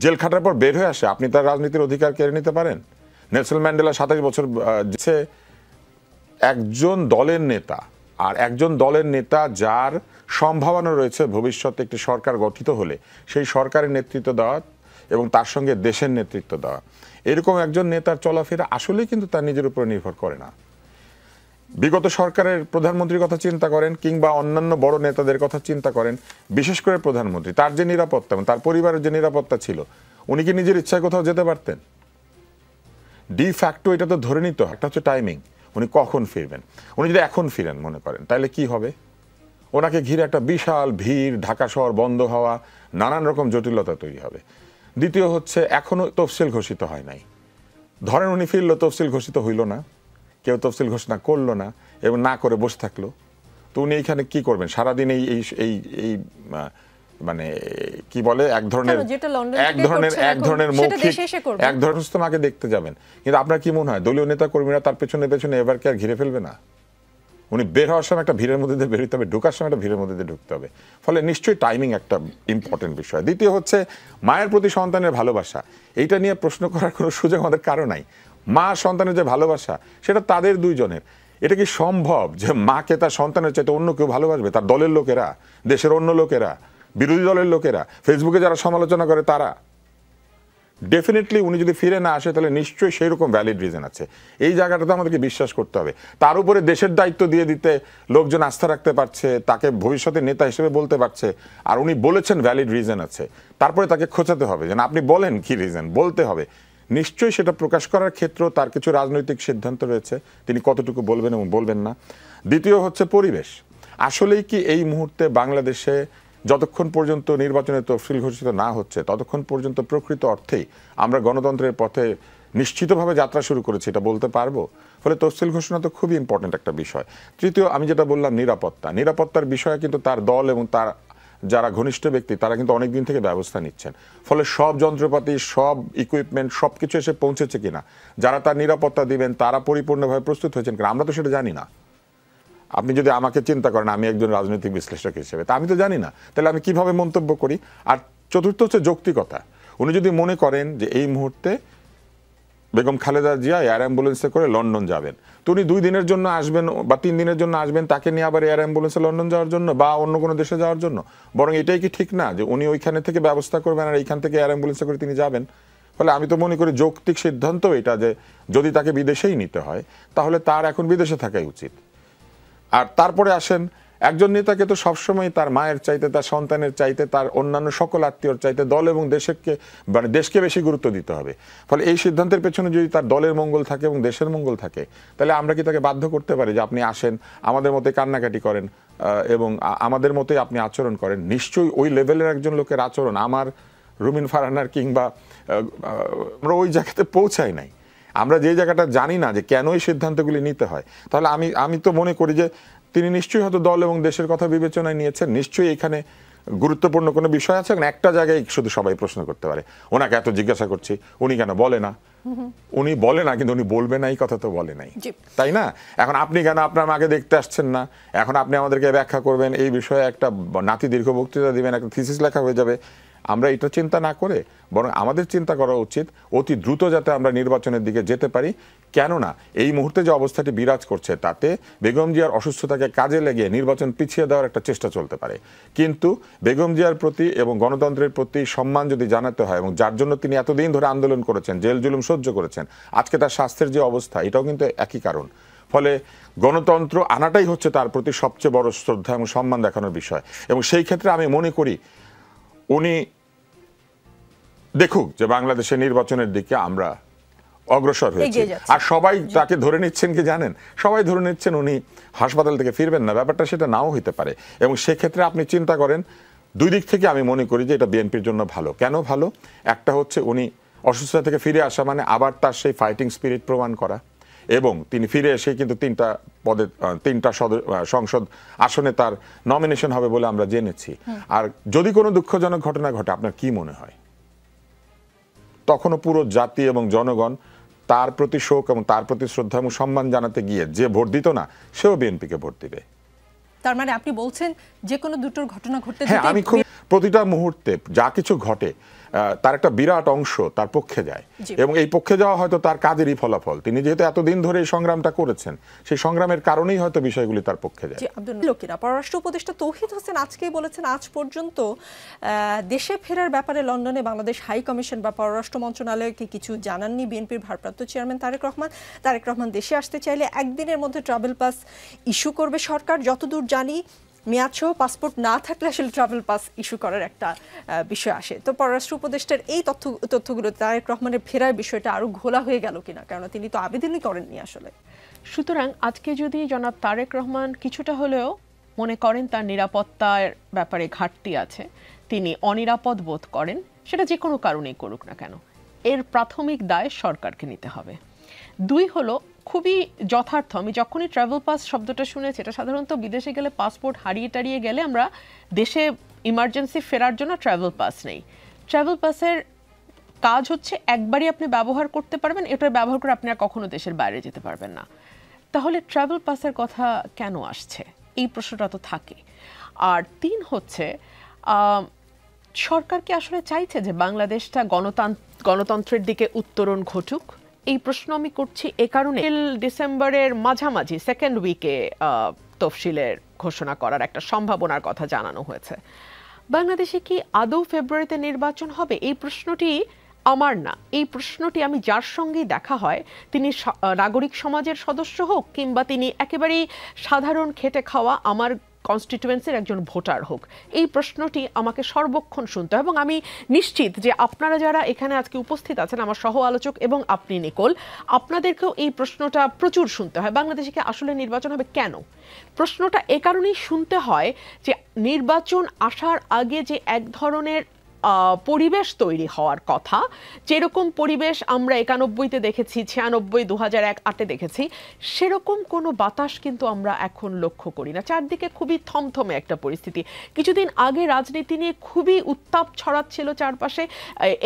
জেল খাটার পর বের হয়ে আসে, আপনি তার রাজনীতির অধিকার কেড়ে নিতে পারেন? নেলসন ম্যান্ডেলা 27 বছর একজন দলের নেতা, আর একজন দলের নেতা যার সম্ভাবনা রয়েছে ভবিষ্যতে একটি সরকার গঠিত হলে সেই সরকারের নেতৃত্ব দেওয়া এবং তার সঙ্গে দেশের নেতৃত্ব দেওয়া, এরকম একজন নেতার চলাফেরা আসলেই কিন্তু তার নিজের উপর নির্ভর করে না। বিগত সরকারের প্রধানমন্ত্রীর কথা চিন্তা করেন কিংবা অন্যান্য বড় নেতাদের কথা চিন্তা করেন, বিশেষ করে প্রধানমন্ত্রী, তার যে নিরাপত্তা এবং তার পরিবারের যে নিরাপত্তা ছিল, উনি কি নিজের ইচ্ছায় কোথাও যেতে পারতেন? ডি ফ্যাক্টো এটা তো ধরে নিতে হয়, একটা হচ্ছে টাইমিং, উনি কখন ফিরবেন। উনি যদি এখন ফিরেন মনে করেন, তাহলে কি হবে? ওনাকে ঘিরে একটা বিশাল ভিড়, ঢাকা শহর বন্ধ হওয়া, নানান রকম জটিলতা তৈরি হবে। দ্বিতীয় হচ্ছে এখনো তফসিল ঘোষিত হয় নাই। ধরেন উনি ফিরলো, তফসিল ঘোষিত হইল না, কেউ তফসিল ঘোষণা করলো না এবং না করে বসে থাকলো, তো উনি এইখানে কি করবেন সারাদিন? এই মানে কি বলে এক ধরনের মৌখিক এক ধরনের মাকে দেখতে যাবেন। কিন্তু আপনার কি মনে হয় দলীয় নেতা কর্মীরা তার পেছনে পেছনে এবার কি আর ঘিরে ফেলবে না? উনি বের হওয়ার সময় একটা ভিড়ের মধ্যে দিয়ে বেরোতে হবে, ঢোকার সময় একটা ভিড়ের মধ্যে দিয়ে ঢুকতে হবে। ফলে নিশ্চয়ই টাইমিং একটা ইম্পর্টেন্ট বিষয়। দ্বিতীয় হচ্ছে মায়ের প্রতি সন্তানের ভালোবাসা, এইটা নিয়ে প্রশ্ন করার কোনো সুযোগ আমাদের কারো নাই। মা সন্তানের যে ভালোবাসা সেটা তাদের দুইজনের। এটা কি সম্ভব যে মাকে তার সন্তানের চাইতে অন্য কেউ ভালোবাসবে? তার দলের লোকেরা, দেশের অন্য লোকেরা, বিরোধী দলের লোকেরা, ফেসবুকে যারা সমালোচনা করে তারা? ডেফিনেটলি উনি যদি ফিরে না আসে তাহলে নিশ্চয়ই সেই রকম ভ্যালিড রিজন আছে। এই জায়গাটাতে আমাদেরকে বিশ্বাস করতে হবে। তার উপরে দেশের দায়িত্ব দিয়ে দিতে লোকজন আস্থা রাখতে পারছে, তাকে ভবিষ্যতে নেতা হিসেবে বলতে পারছে, আর উনি বলেছেন ভ্যালিড রিজন আছে, তারপরে তাকে খোঁচাতে হবে যে না আপনি বলেন কি রিজন, বলতে হবে। নিশ্চয়ই সেটা প্রকাশ করার ক্ষেত্রেও তার কিছু রাজনৈতিক সিদ্ধান্ত রয়েছে, তিনি কতটুকু বলবেন এবং বলবেন না। দ্বিতীয় হচ্ছে পরিবেশ। আসলেই কি এই মুহূর্তে বাংলাদেশে যতক্ষণ পর্যন্ত নির্বাচনের তফসিল ঘোষিত না হচ্ছে ততক্ষণ পর্যন্ত প্রকৃত অর্থেই আমরা গণতন্ত্রের পথে নিশ্চিতভাবে যাত্রা শুরু করেছি এটা বলতে পারবো? ফলে তফসিল ঘোষণা তো খুবই ইম্পর্টেন্ট একটা বিষয়। তৃতীয়, আমি যেটা বললাম নিরাপত্তার বিষয়ে কিন্তু তার দল এবং তার যারা ঘনিষ্ঠ ব্যক্তি তারা কিন্তু অনেকদিন থেকে ব্যবস্থা নিচ্ছেন। ফলে সব যন্ত্রপাতি, সব ইকুইপমেন্ট সব কিছু এসে পৌঁছেছে কিনা, যারা তার নিরাপত্তা দিবেন তারা পরিপূর্ণভাবে প্রস্তুত হয়েছেন কিনা, আমরা তো সেটা জানি না। আপনি যদি আমাকে চিন্তা করেন আমি একজন রাজনৈতিক বিশ্লেষক হিসেবে, তা আমি তো জানি না, তাহলে আমি কিভাবে মন্তব্য করি? আর চতুর্থ হচ্ছে যৌক্তিকতা। উনি যদি মনে করেন যে এই মুহূর্তে বেগম খালেদা জিয়া এয়ার অ্যাম্বুলেন্সে করে লন্ডন যাবেন, তো উনি 2 দিনের জন্য আসবেন বা 3 দিনের জন্য আসবেন, তাকে নিয়ে আবার এয়ার অ্যাম্বুলেন্সে লন্ডন যাওয়ার জন্য বা অন্য কোনো দেশে যাওয়ার জন্য? বরং এটাই কি ঠিক না যে উনি ওইখানে থেকে ব্যবস্থা করবেন আর এইখান থেকে এয়ার অ্যাম্বুলেন্সে করে তিনি যাবেন? ফলে আমি তো মনে করি যৌক্তিক সিদ্ধান্ত এটা যে যদি তাকে বিদেশেই নিতে হয় তাহলে তার এখন বিদেশে থাকাই উচিত। আর তারপরে আসেন, একজন নেতাকে তো সবসময় তার মায়ের চাইতে, তার সন্তানের চাইতে, তার অন্যান্য সকল আত্মীয়র চাইতে দল এবং দেশকে বেশি গুরুত্ব দিতে হবে। ফলে এই সিদ্ধান্তের পেছনে যদি তার দলের মঙ্গল থাকে এবং দেশের মঙ্গল থাকে, তাহলে আমরা কি তাকে বাধ্য করতে পারি যে আপনি আসেন, আমাদের মতে কান্নাকাটি করেন এবং আমাদের মতোই আপনি আচরণ করেন? নিশ্চয়ই ওই লেভেলের একজন লোকের আচরণ আমার, রুমিন ফারহানার কিংবা আমরা ওই জায়গাতে পৌঁছাই নাই। আমরা যে জায়গাটা জানি না যে কেন এই সিদ্ধান্তগুলি নিতে হয়, তাহলে আমি তো মনে করি যে তিনি নিশ্চয়ই হয়তো দল এবং দেশের কথা বিবেচনায় নিয়েছেন। নিশ্চয়ই এখানে গুরুত্বপূর্ণ কোনো বিষয় আছে। একটা জায়গায় শুধু সবাই প্রশ্ন করতে পারে, ওনাকে এত জিজ্ঞাসা করছি উনি কেন বলে না? উনি বলে না, কিন্তু উনি বলবে না এই কথা তো বলে নাই, তাই না? এখন আপনি কেন আপনার মাকে দেখতে আসছেন না? এখন আপনি আমাদেরকে ব্যাখ্যা করবেন, এই বিষয়ে একটা নাতি দীর্ঘ বক্তৃতা দিবেন, একটা থিসিস লেখা হয়ে যাবে। আমরা এটা চিন্তা না করে বরং আমাদের চিন্তা করা উচিত অতি দ্রুত যাতে আমরা নির্বাচনের দিকে যেতে পারি। কেননা এই মুহূর্তে যে অবস্থাটি বিরাজ করছে তাতে বেগম জিয়ার অসুস্থতাকে কাজে লাগিয়ে নির্বাচন পিছিয়ে দেওয়ার একটা চেষ্টা চলতে পারে। কিন্তু বেগম জিয়ার প্রতি এবং গণতন্ত্রের প্রতি সম্মান যদি জানাতে হয়, এবং যার জন্য তিনি এতদিন ধরে আন্দোলন করেছেন, জেল জুলুম সহ্য করেছেন, আজকে তার স্বাস্থ্যের যে অবস্থা এটাও কিন্তু একই কারণ। ফলে গণতন্ত্র আনাটাই হচ্ছে তার প্রতি সবচেয়ে বড় শ্রদ্ধা এবং সম্মান দেখানোর বিষয়। এবং সেই ক্ষেত্রে আমি মনে করি উনি দেখুক যে বাংলাদেশের নির্বাচনের দিকে আমরা অগ্রসর হয়েছি। আর সবাই তাকে ধরে নিচ্ছেন কি জানেন? সবাই ধরে নিচ্ছেন উনি হাসপাতাল থেকে ফিরবেন না। ব্যাপারটা সেটা নাও হইতে পারে। এবং সেক্ষেত্রে আপনি চিন্তা করেন, দুই দিক থেকে আমি মনে করি যে এটা বিএনপির জন্য ভালো। কেন ভালো? একটা হচ্ছে উনি অসুস্থতা থেকে ফিরে আসা মানে আবার তার সেই ফাইটিং স্পিরিট প্রমাণ করা, এবং তিনি ফিরে এসে কিন্তু 3টা সংসদ আসনে তার নমিনেশন হবে বলে আমরা জেনেছি। আর যদি কোনো দুঃখজনক ঘটনা ঘটে, আপনার কি মনে হয় তখনও পুরো জাতি এবং জনগণ তার প্রতি শোক এবং তার প্রতি শ্রদ্ধা এবং সম্মান জানাতে গিয়ে যে ভোট দিত না সেও বিএনপিকে ভোট দিবে। তার মানে আপনি বলছেন যে কোনো দুটোর ঘটনা ঘটতে হ্যাঁ, আমি খুব প্রতিটা মুহূর্তে যা কিছু ঘটে তার একটা বিরাট অংশ তার পক্ষে যায় এবং এই পক্ষে যাওয়া হয়তো তার কাজেরই ফলাফল। তিনি যেহেতু এতদিন ধরে এই সংগ্রামটা করেছেন, সেই সংগ্রামের কারণেই হয়তো বিষয়গুলি তার পক্ষে যায়। লোকেরা পররাষ্ট্র উপদেষ্টা তৌহিদ হোসেন আজকেই বলেছেন আজ পর্যন্ত দেশে ফেরার ব্যাপারে লন্ডনে বাংলাদেশ হাই কমিশন বা পররাষ্ট্র মন্ত্রণালয়কে কিছু জানাননি বিএনপির ভারপ্রাপ্ত চেয়ারম্যান তারেক রহমান দেশে আসতে চাইলে একদিনের মধ্যে ট্রাভেল পাস ইস্যু করবে সরকার। যতদূর জানি মেয়াদসহ পাসপোর্ট না থাকলে আসলে ট্রাভেল পাস ইস্যু করার একটা বিষয় আসে। তো পররাষ্ট্র উপদেষ্টার এই তথ্যগুলো তারেক রহমানের ফেরার বিষয়টা আরো ঘোলা হয়ে গেল কিনা, কারণ তিনি তো আবেদনই করেননি আসলে। সুতরাং আজকে যদি জনাব তারেক রহমান কিছুটা হলেও মনে করেন তার নিরাপত্তার ব্যাপারে ঘাটতি আছে, তিনি অনিরাপদ বোধ করেন, সেটা যে কোনো কারণেই করুক না কেন, এর প্রাথমিক দায় সরকারকে নিতে হবে। দুই হলো খুবই যথার্থ, আমি যখনই ট্রাভেল পাস শব্দটা শুনেছি, এটা সাধারণত বিদেশে গেলে পাসপোর্ট হারিয়ে টারিয়ে গেলে আমরা দেশে ইমার্জেন্সি ফেরার জন্য ট্রাভেল পাস নেই। ট্রাভেল পাসের কাজ হচ্ছে একবারই আপনি ব্যবহার করতে পারবেন, এটা ব্যবহার করে আপনি আর কখনো দেশের বাইরে যেতে পারবেন না। তাহলে ট্রাভেল পাসের কথা কেন আসছে, এই প্রশ্নটা তো থাকে। আর তিন হচ্ছে সরকার কি আসলে চাইছে যে বাংলাদেশটা গণতন্ত্রের দিকে উত্তরণ ঘটুক? এই প্রশ্ন আমি করছি এ কারণে ডিসেম্বরের মাঝামাঝি সেকেন্ড উইকে তফসিলের ঘোষণা করার একটা সম্ভাবনার কথা জানানো হয়েছে। বাংলাদেশে কি আদৌ ফেব্রুয়ারিতে নির্বাচন হবে? এই প্রশ্নটি আমার না, এই প্রশ্নটি আমি যার সঙ্গেই দেখা হয়, তিনি নাগরিক সমাজের সদস্য হোক কিংবা তিনি একেবারেই সাধারণ খেটে খাওয়া আমার কনস্টিটিউয়েন্সির একজন ভোটার হোক, এই প্রশ্নটি আমাকে সর্বক্ষণ শুনতে হয়। এবং আমি নিশ্চিত যে আপনারা যারা এখানে আজকে উপস্থিত আছেন, আমার সহ আলোচক এবং আপনি নিকোল, আপনাদেরকেও এই প্রশ্নটা প্রচুর শুনতে হয়, বাংলাদেশে কি আসলে নির্বাচন হবে কেন? প্রশ্নটা এ কারণেই শুনতে হয় যে নির্বাচন আসার আগে যে এক ধরনের পরিবেশ তৈরি হওয়ার কথা, যেরকম পরিবেশ আমরা 91-তে দেখেছি, 96, 2001-8-এ দেখেছি, সেরকম কোনো বাতাস কিন্তু আমরা এখন লক্ষ্য করি না। চারদিকে খুবই থমথমে একটা পরিস্থিতি। কিছুদিন আগে রাজনীতি নিয়ে খুবই উত্তাপ ছড়াচ্ছিল চারপাশে,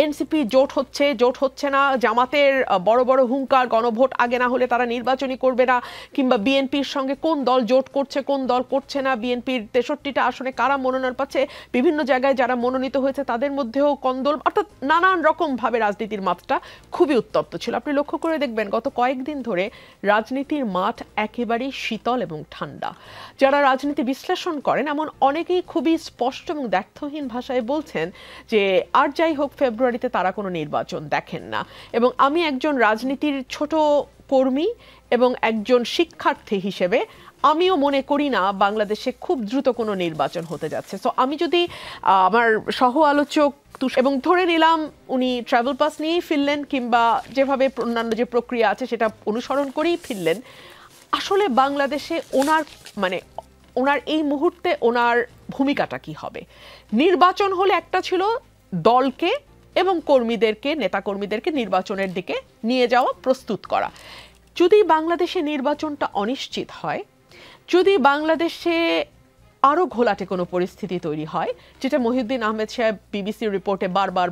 এনসিপি জোট হচ্ছে না, জামাতের বড় বড় হুঙ্কার, গণভোট আগে না হলে তারা নির্বাচনই করবে না, কিংবা বিএনপির সঙ্গে কোন দল জোট করছে কোন দল করছে না, বিএনপির 63টা আসনে কারা মনোনয়ন পাচ্ছে, বিভিন্ন জায়গায় যারা মনোনীত হয়েছে তাদের মধ্যেও কন্দল, অর্থাৎ নানান রকম ভাবে রাজনীতির মাঠটা খুবই উত্তপ্ত ছিল। আপনি লক্ষ্য করে দেখবেন গত কয়েকদিন ধরে রাজনীতির মাঠ একেবারেই শীতল এবং ঠান্ডা। যারা রাজনীতি বিশ্লেষণ করেন এমন অনেকেই খুবই স্পষ্ট এবং দ্ব্যর্থহীন ভাষায় বলছেন যে আর যাই হোক ফেব্রুয়ারিতে তারা কোনো নির্বাচন দেখেন না। এবং আমি একজন রাজনীতির ছোট কর্মী এবং একজন শিক্ষার্থী হিসেবে আমিও মনে করি না বাংলাদেশে খুব দ্রুত কোনো নির্বাচন হতে যাচ্ছে। সো আমি যদি আমার সহ আলোচক এবং ধরে নিলাম উনি ট্রাভেল পাস নিয়েই ফিরলেন কিংবা যেভাবে অন্যান্য যে প্রক্রিয়া আছে সেটা অনুসরণ করেই ফিরলেন, আসলে বাংলাদেশে ওনার এই মুহূর্তে ওনার ভূমিকাটা কি হবে? নির্বাচন হলে একটা ছিল দলকে এবং নেতাকর্মীদেরকে নির্বাচনের দিকে নিয়ে যাওয়া, প্রস্তুত করা। যদি বাংলাদেশে নির্বাচনটা অনিশ্চিত হয়, যদি বাংলাদেশে আরও ঘোলাটে কোনো পরিস্থিতি তৈরি হয়, যেটা মহিউদ্দিন আহমেদ সাহেব বিবিসি রিপোর্টে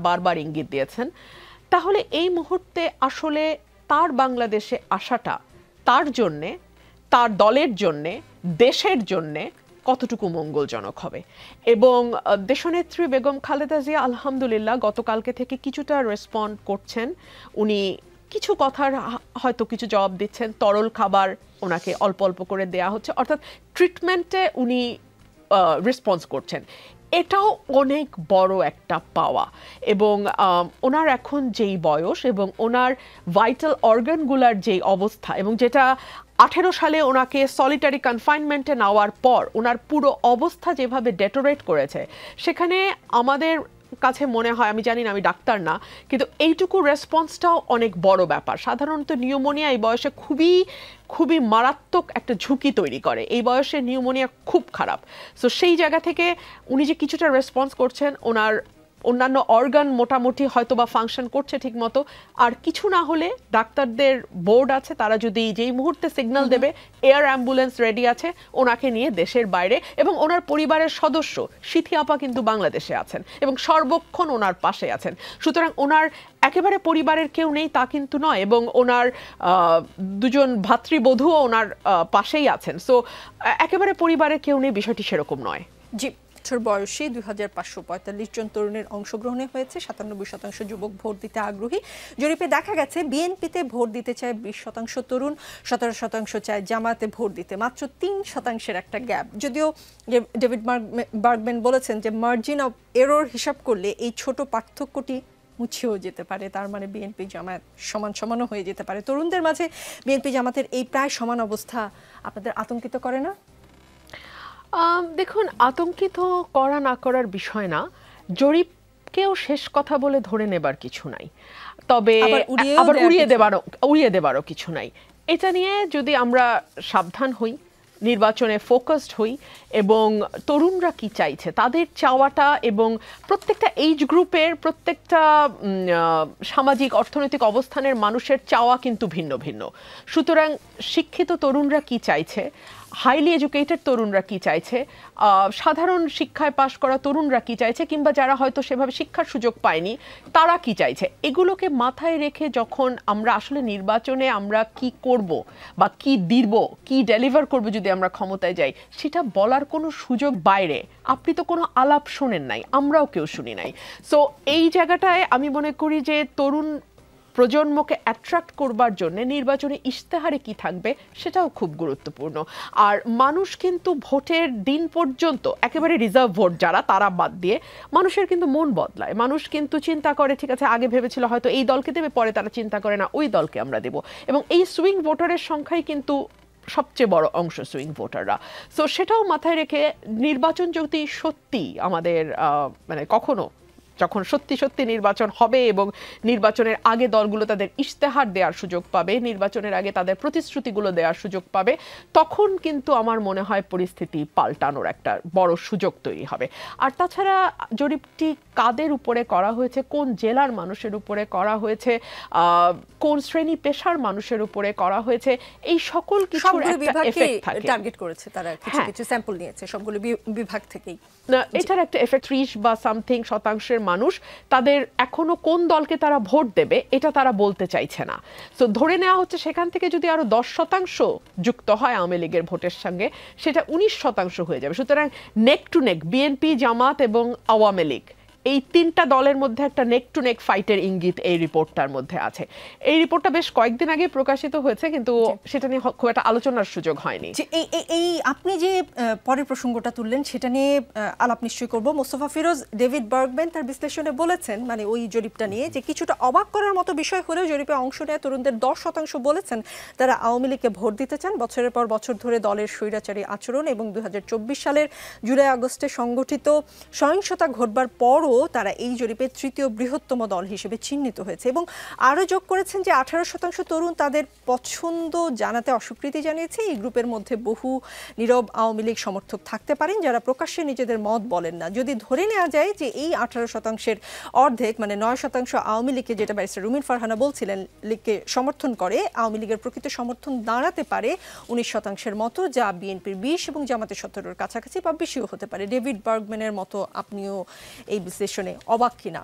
বারবার ইঙ্গিত দিয়েছেন, তাহলে এই মুহূর্তে আসলে তার বাংলাদেশে আসাটা তার জন্যে, তার দলের জন্যে, দেশের জন্যে কতটুকু মঙ্গলজনক হবে। এবং দেশনেত্রী বেগম খালেদা জিয়া আলহামদুলিল্লাহ গতকালকে থেকে কিছুটা রেসপন্ড করছেন। উনি কিছু কথার হয়তো কিছু জবাব দিচ্ছেন, তরল খাবার ওনাকে অল্প অল্প করে দেয়া হচ্ছে, অর্থাৎ ট্রিটমেন্টে উনি রেসপন্স করছেন। এটাও অনেক বড় একটা পাওয়া। এবং ওনার এখন যেই বয়স এবং ওনার ভাইটাল অর্গানগুলার যেই অবস্থা, এবং যেটা 18 সালে ওনাকে সলিটারি কনফাইনমেন্টে নেওয়ার পর ওনার পুরো অবস্থা যেভাবে ডেটোরেট করেছে, সেখানে আমাদের কাছে মনে হয়, আমি জানি না, আমি ডাক্তার না, কিন্তু এইটুকু রেসপন্সটাও অনেক বড় ব্যাপার। সাধারণত নিউমোনিয়া এই বয়সে খুবই মারাত্মক একটা ঝুঁকি তৈরি করে, এই বয়সে নিউমোনিয়া খুব খারাপ। সো সেই জায়গা থেকে উনি যে কিছুটা রেসপন্স করছেন, ওনার অন্যান্য অর্গান মোটামুটি হয়তো বা ফাংশন করছে ঠিক মতো, আর কিছু না হলে ডাক্তারদের বোর্ড আছে, তারা যদি যেই মুহূর্তে সিগন্যাল দেবে এয়ার অ্যাম্বুলেন্স রেডি আছে ওনাকে নিয়ে দেশের বাইরে, এবং ওনার পরিবারের সদস্য সিথি আপা কিন্তু বাংলাদেশে আছেন এবং সর্বক্ষণ ওনার পাশে আছেন। সুতরাং ওনার একেবারে পরিবারের কেউ নেই তা কিন্তু নয়, এবং ওনার দুজন ভাতৃবধূও ওনার পাশেই আছেন। সো একেবারে পরিবারের কেউ নেই, বিষয়টি সেরকম নয়। জি, বছর বয়সী 2545 জন তরুণের অংশগ্রহণে হয়েছে, 97% যুবক ভোট দিতে আগ্রহী। জরিপে দেখা গেছে বিএনপিতে ভোট দিতে চায় 20% তরুণ, 17% চায় জামাতে ভোট দিতে, মাত্র 3% একটা গ্যাপ। যদিও ডেভিড বার্গম্যান বলেছেন যে মার্জিন অফ এরর হিসাব করলে এই ছোট পার্থক্যটি মুছেও যেতে পারে, তার মানে বিএনপি জামায়াত সমান সমানও হয়ে যেতে পারে। তরুণদের মাঝে বিএনপি জামাতের এই প্রায় সমান অবস্থা আপনাদের আতঙ্কিত করে না? দেখুন, আতঙ্কিত করা না করার বিষয় না, জরিপকেও শেষ কথা বলে ধরে নেবার কিছু নাই, তবে আবার উড়িয়ে দেবারও কিছু নাই। এটা নিয়ে যদি আমরা সাবধান হই, নির্বাচনে ফোকাসড হই, এবং তরুণরা কি চাইছে তাদের চাওয়াটা, এবং প্রত্যেকটা এইজ গ্রুপের প্রত্যেকটা সামাজিক অর্থনৈতিক অবস্থানের মানুষের চাওয়া কিন্তু ভিন্ন ভিন্ন। সুতরাং শিক্ষিত তরুণরা কি চাইছে, হাইলি এডুকেটেড তরুণরা কি চাইছে, সাধারণ শিক্ষায় পাশ করা তরুণরা কি চাইছে, কিংবা যারা হয়তো সেভাবে শিক্ষার সুযোগ পায়নি তারা কি চাইছে, এগুলোকে মাথায় রেখে যখন আমরা আসলে নির্বাচনে আমরা কি করব বা কি দিব, কি ডেলিভার করব যদি আমরা ক্ষমতায় যাই, সেটা বলার কোনো সুযোগ বাইরে আপনি তো কোনো আলাপ শোনেন নাই, আমরাও কেউ শুনি নাই। সো এই জায়গাটায় আমি মনে করি যে তরুণ প্রজন্মকে অ্যাট্রাক্ট করবার জন্য নির্বাচনে ইশতেহারে কি থাকবে সেটাও খুব গুরুত্বপূর্ণ। আর মানুষ কিন্তু ভোটের দিন পর্যন্ত একেবারে রিজার্ভ ভোট যারা, তারা বাদ দিয়ে মানুষের কিন্তু মন বদলায়। মানুষ কিন্তু চিন্তা করে, ঠিক আছে আগে ভেবেছিল হয়তো এই দলকে দেবে, পরে তারা চিন্তা করে না ওই দলকে আমরা দেব, এবং এই সুইং ভোটারের সংখ্যাই কিন্তু সবচেয়ে বড় অংশ সুইং ভোটাররা। সো সেটাও মাথায় রেখে নির্বাচন যদি সত্যি আমাদের মানে কখনো যখন সত্যি সত্যি নির্বাচন হবে এবং নির্বাচনের আগে দলগুলো তাদের ইশতেহার দেওয়ার সুযোগ পাবে, নির্বাচনের আগে তাদের প্রতিশ্রুতিগুলো দেওয়ার সুযোগ পাবে, তখন কিন্তু আমার মনে হয় পরিস্থিতি পাল্টানোর একটা বড় সুযোগ তৈরি হবে। আর তাছাড়া জরিপটি কাদের উপরে করা হয়েছে, কোন জেলার মানুষের উপরে করা হয়েছে, কোন শ্রেণী পেশার মানুষের উপরে করা হয়েছে, এই সকল কিছুর একটা এফেক্ট থাকে। টার্গেট করেছে তারা, কিছু কিছু স্যাম্পল নিয়েছে সবগুলো বিভাগ থেকেই। এটার একটা এফেক্ট 30 বা সামথিং শতাংশের মানুষ তাদের এখনো কোন দলকে তারা ভোট দেবে এটা তারা বলতে চাইছে না। তো ধরে নেওয়া হচ্ছে সেখান থেকে যদি আরো 10% যুক্ত হয় আওয়ামী লীগের ভোটের সঙ্গে, সেটা 19% হয়ে যাবে। সুতরাং নেক টু নেক বিএনপি, জামাত এবং আওয়ামী লীগ, এই তিনটা দলের মধ্যে একটা নেক টু নেক ফাইটের ইঙ্গিত এই রিপোর্টটার মধ্যে আছে। এই রিপোর্টটা বেশ কয়েকদিন আগে প্রকাশিত হয়েছে, কিন্তু সেটা নিয়ে খুব একটা আলোচনার সুযোগ হয়নি। এই আপনি যে পরের প্রসঙ্গটা তুললেন সেটা নিয়ে আলাপ নিশ্চয়ই করব। মোস্তফা ফিরোজ, ডেভিড বার্গম্যান তার বিশ্লেষণে বলেছেন, মানে ওই জরিপটা নিয়ে, যে কিছুটা অবাক করার মতো বিষয় হলেও জরিপে অংশ নেয় তরুণদের 10% বলেছেন তারা আওয়ামী লীগকে ভোট দিতে চান। বছরের পর বছর ধরে দলের স্বৈরাচারী আচরণ এবং 2024 সালের জুলাই আগস্টে সংগঠিত সহিংসতা ঘটবার পরও তারা এই জরিপে তৃতীয় বৃহত্তম দল হিসেবে চিহ্নিত হয়েছে, এবং আরও যোগ করেছেন যে 18% তরুণ তাদের পছন্দ জানাতে অস্বীকৃতি জানিয়েছে। এই গ্রুপের মধ্যে বহু নীরব আওয়ামী লীগ সমর্থক থাকতে পারেন যারা প্রকাশ্যে নিজেদের মত বলেন না। যদি ধরে নেওয়া যায় যে এই 18%-এর অর্ধেক, মানে 9% আওয়ামী লীগকে, যেটা ব্যারিস্টার রুমিন ফারহানা বলছিলেন, লীগকে সমর্থন করে, আওয়ামী লীগের প্রকৃত সমর্থন দাঁড়াতে পারে 19% মতো, যা বিএনপির 20 এবং জামাতের 17-এর কাছাকাছি বা বেশিও হতে পারে। ডেভিড বার্গম্যানের মতো আপনিও এই বিশ্লেষণে অবাক কিনা?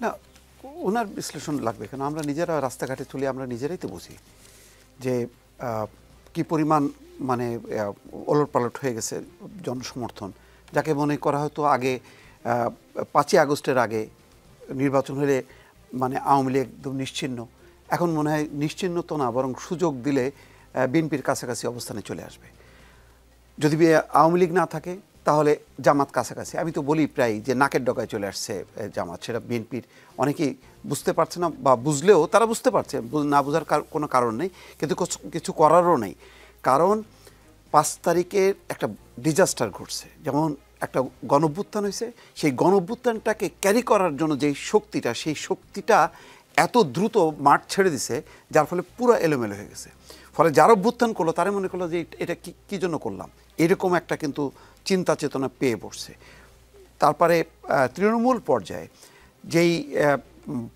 না, ওনার বিশ্লেষণ লাগবে কেন? আমরা নিজেরা রাস্তাঘাটে চলি, আমরা নিজেরাই তো বুঝি যে কি পরিমাণ মানে ওলটপালট হয়ে গেছে জনসমর্থন। যাকে মনে করা হয়তো আগে 5ই আগস্টের আগে নির্বাচন হলে মানে আওয়ামী লীগ একদম নিশ্চিহ্ন, এখন মনে হয় নিশ্চিহ্ন তো না, বরং সুযোগ দিলে বিএনপির কাছাকাছি অবস্থানে চলে আসবে। যদি আওয়ামী লীগ না থাকে তাহলে জামাত কাছাকাছি। আমি তো বলি প্রায় যে নাকের ডগায় চলে আসছে জামাত, সেটা বিএনপির অনেকেই বুঝতে পারছে না, বা বুঝলেও তারা বুঝতে পারছে, না বোঝার কোনো কারণ নেই, কিন্তু কিছু করারও নেই। কারণ 5 তারিখের একটা ডিজাস্টার ঘটছে, যেমন একটা গণঅভ্যুত্থান হয়েছে, সেই গণঅভ্যুত্থানটাকে ক্যারি করার জন্য যেই শক্তিটা, সেই শক্তিটা এত দ্রুত মাঠ ছেড়ে দিছে, যার ফলে পুরো এলোমেলো হয়ে গেছে। ফলে যারা অভ্যুত্থান করলো তারা মনে করলো যে এটা কী জন্য করলাম, এরকম একটা কিন্তু চিন্তা চেতনা পেয়ে বসছে। তারপরে তৃণমূল পর্যায়ে যেই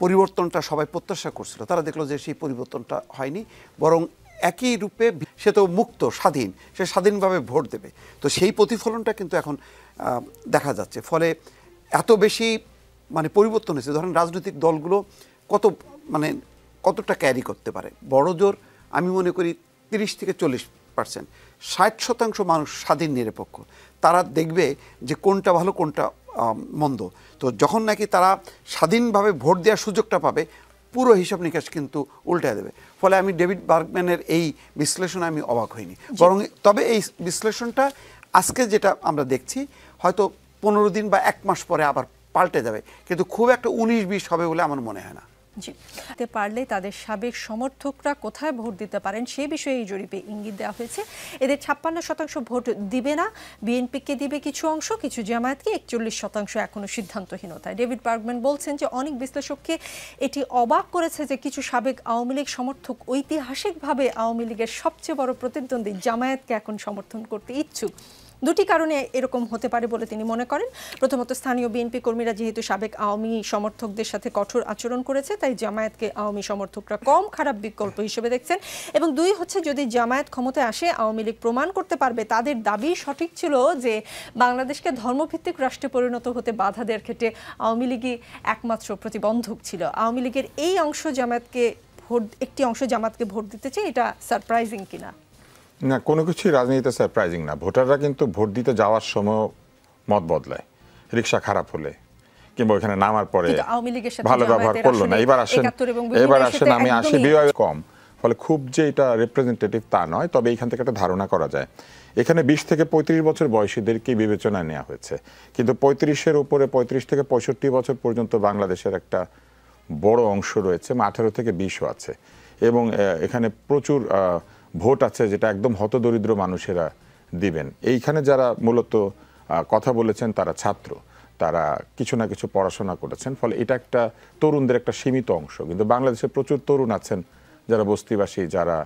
পরিবর্তনটা সবাই প্রত্যাশা করছিল, তারা দেখলো যে সেই পরিবর্তনটা হয়নি, বরং একই রূপে সে তো মুক্ত স্বাধীন, সে স্বাধীনভাবে ভোট দেবে। তো সেই প্রতিফলনটা কিন্তু এখন দেখা যাচ্ছে। ফলে এত বেশি মানে পরিবর্তন হয়েছে। ধরেন রাজনৈতিক দলগুলো কতটা ক্যারি করতে পারে, বড় জোর আমি মনে করি 30 থেকে 40%। 60% মানুষ স্বাধীন নিরপেক্ষ, তারা দেখবে যে কোনটা ভালো কোনটা মন্দ। তো যখন নাকি তারা স্বাধীনভাবে ভোট দেওয়ার সুযোগটা পাবে, পুরো হিসাব নিকাশ কিন্তু উল্টে দেবে। ফলে আমি ডেভিড বার্গম্যানের এই বিশ্লেষণে আমি অবাক হইনি, বরং তবে এই বিশ্লেষণটা আজকে যেটা আমরা দেখছি হয়তো 15 দিন বা 1 মাস পরে আবার পাল্টে যাবে, কিন্তু খুব একটা 19-20 হবে বলে আমার মনে হয় না। জি, পারলে তাদের সাবেক সমর্থকরা কোথায় ভোট দিতে পারেন সে বিষয়ে এই জরিপে ইঙ্গিত দেওয়া হয়েছে। এদের 56% ভোট দিবে না, বিএনপিকে দিবে কিছু অংশ, কিছু জামায়াতকে, 41% এখনো সিদ্ধান্তহীনতায়। ডেভিড বার্গম্যান বলছেন যে অনেক বিশ্লেষককে এটি অবাক করেছে যে কিছু সাবেক আওয়ামী লীগ সমর্থক ঐতিহাসিকভাবে আওয়ামী লীগের সবচেয়ে বড় প্রতিদ্বন্দ্বী জামায়াতকে এখন সমর্থন করতে ইচ্ছুক। দুটি কারণে এরকম হতে পারে বলে তিনি মনে করেন। প্রথমত, স্থানীয় বিএনপি কর্মীরা যেহেতু সাবেক আওয়ামী সমর্থকদের সাথে কঠোর আচরণ করেছে, তাই জামায়াতকে আওয়ামী সমর্থকরা কম খারাপ বিকল্প হিসেবে দেখছেন। এবং 2 হচ্ছে, যদি জামায়াত ক্ষমতায় আসে আওয়ামী লীগ প্রমাণ করতে পারবে তাদের দাবি সঠিক ছিল যে বাংলাদেশকে ধর্মভিত্তিক রাষ্ট্রে পরিণত হতে বাধা দেওয়ার ক্ষেত্রে আওয়ামী লীগই একমাত্র প্রতিবন্ধক ছিল। আওয়ামী লীগের এই অংশ জামায়াতকে একটি অংশ জামায়াতকে ভোট দিতে চায়, এটা সারপ্রাইজিং কিনা? না, কোনো কিছুই রাজনীতিতে সারপ্রাইজিং না। ভোটাররা কিন্তু ভোট দিতে যাওয়ার সময় মত বদলায়, রিক্সা খারাপ হলে কিংবা ওখানে নামার পরে ভালো ব্যবহার করলো না। এবার আসেন আমি আসি বিভাগে কম, ফলে খুব যে এটা রিপ্রেজেন্টেটিভ তা নয়। তবে এখান থেকে একটা ধারণা করা যায়, এখানে 20 থেকে 35 বছর বয়সীদেরকে বিবেচনায় নেওয়া হয়েছে, কিন্তু 35-এর উপরে 35 থেকে 65 বছর পর্যন্ত বাংলাদেশের একটা বড় অংশ রয়েছে, 18 থেকে 20ও আছে। এবং এখানে প্রচুর ভোট আছে যেটা একদম হতদরিদ্র মানুষেরা দিবেন। এইখানে যারা মূলত কথা বলেছেন তারা ছাত্র, তারা কিছু না কিছু পড়াশোনা করেছেন, ফলে এটা একটা তরুণদের একটা সীমিত অংশ। কিন্তু বাংলাদেশে প্রচুর তরুণ আছেন যারা বস্তিবাসী, যারা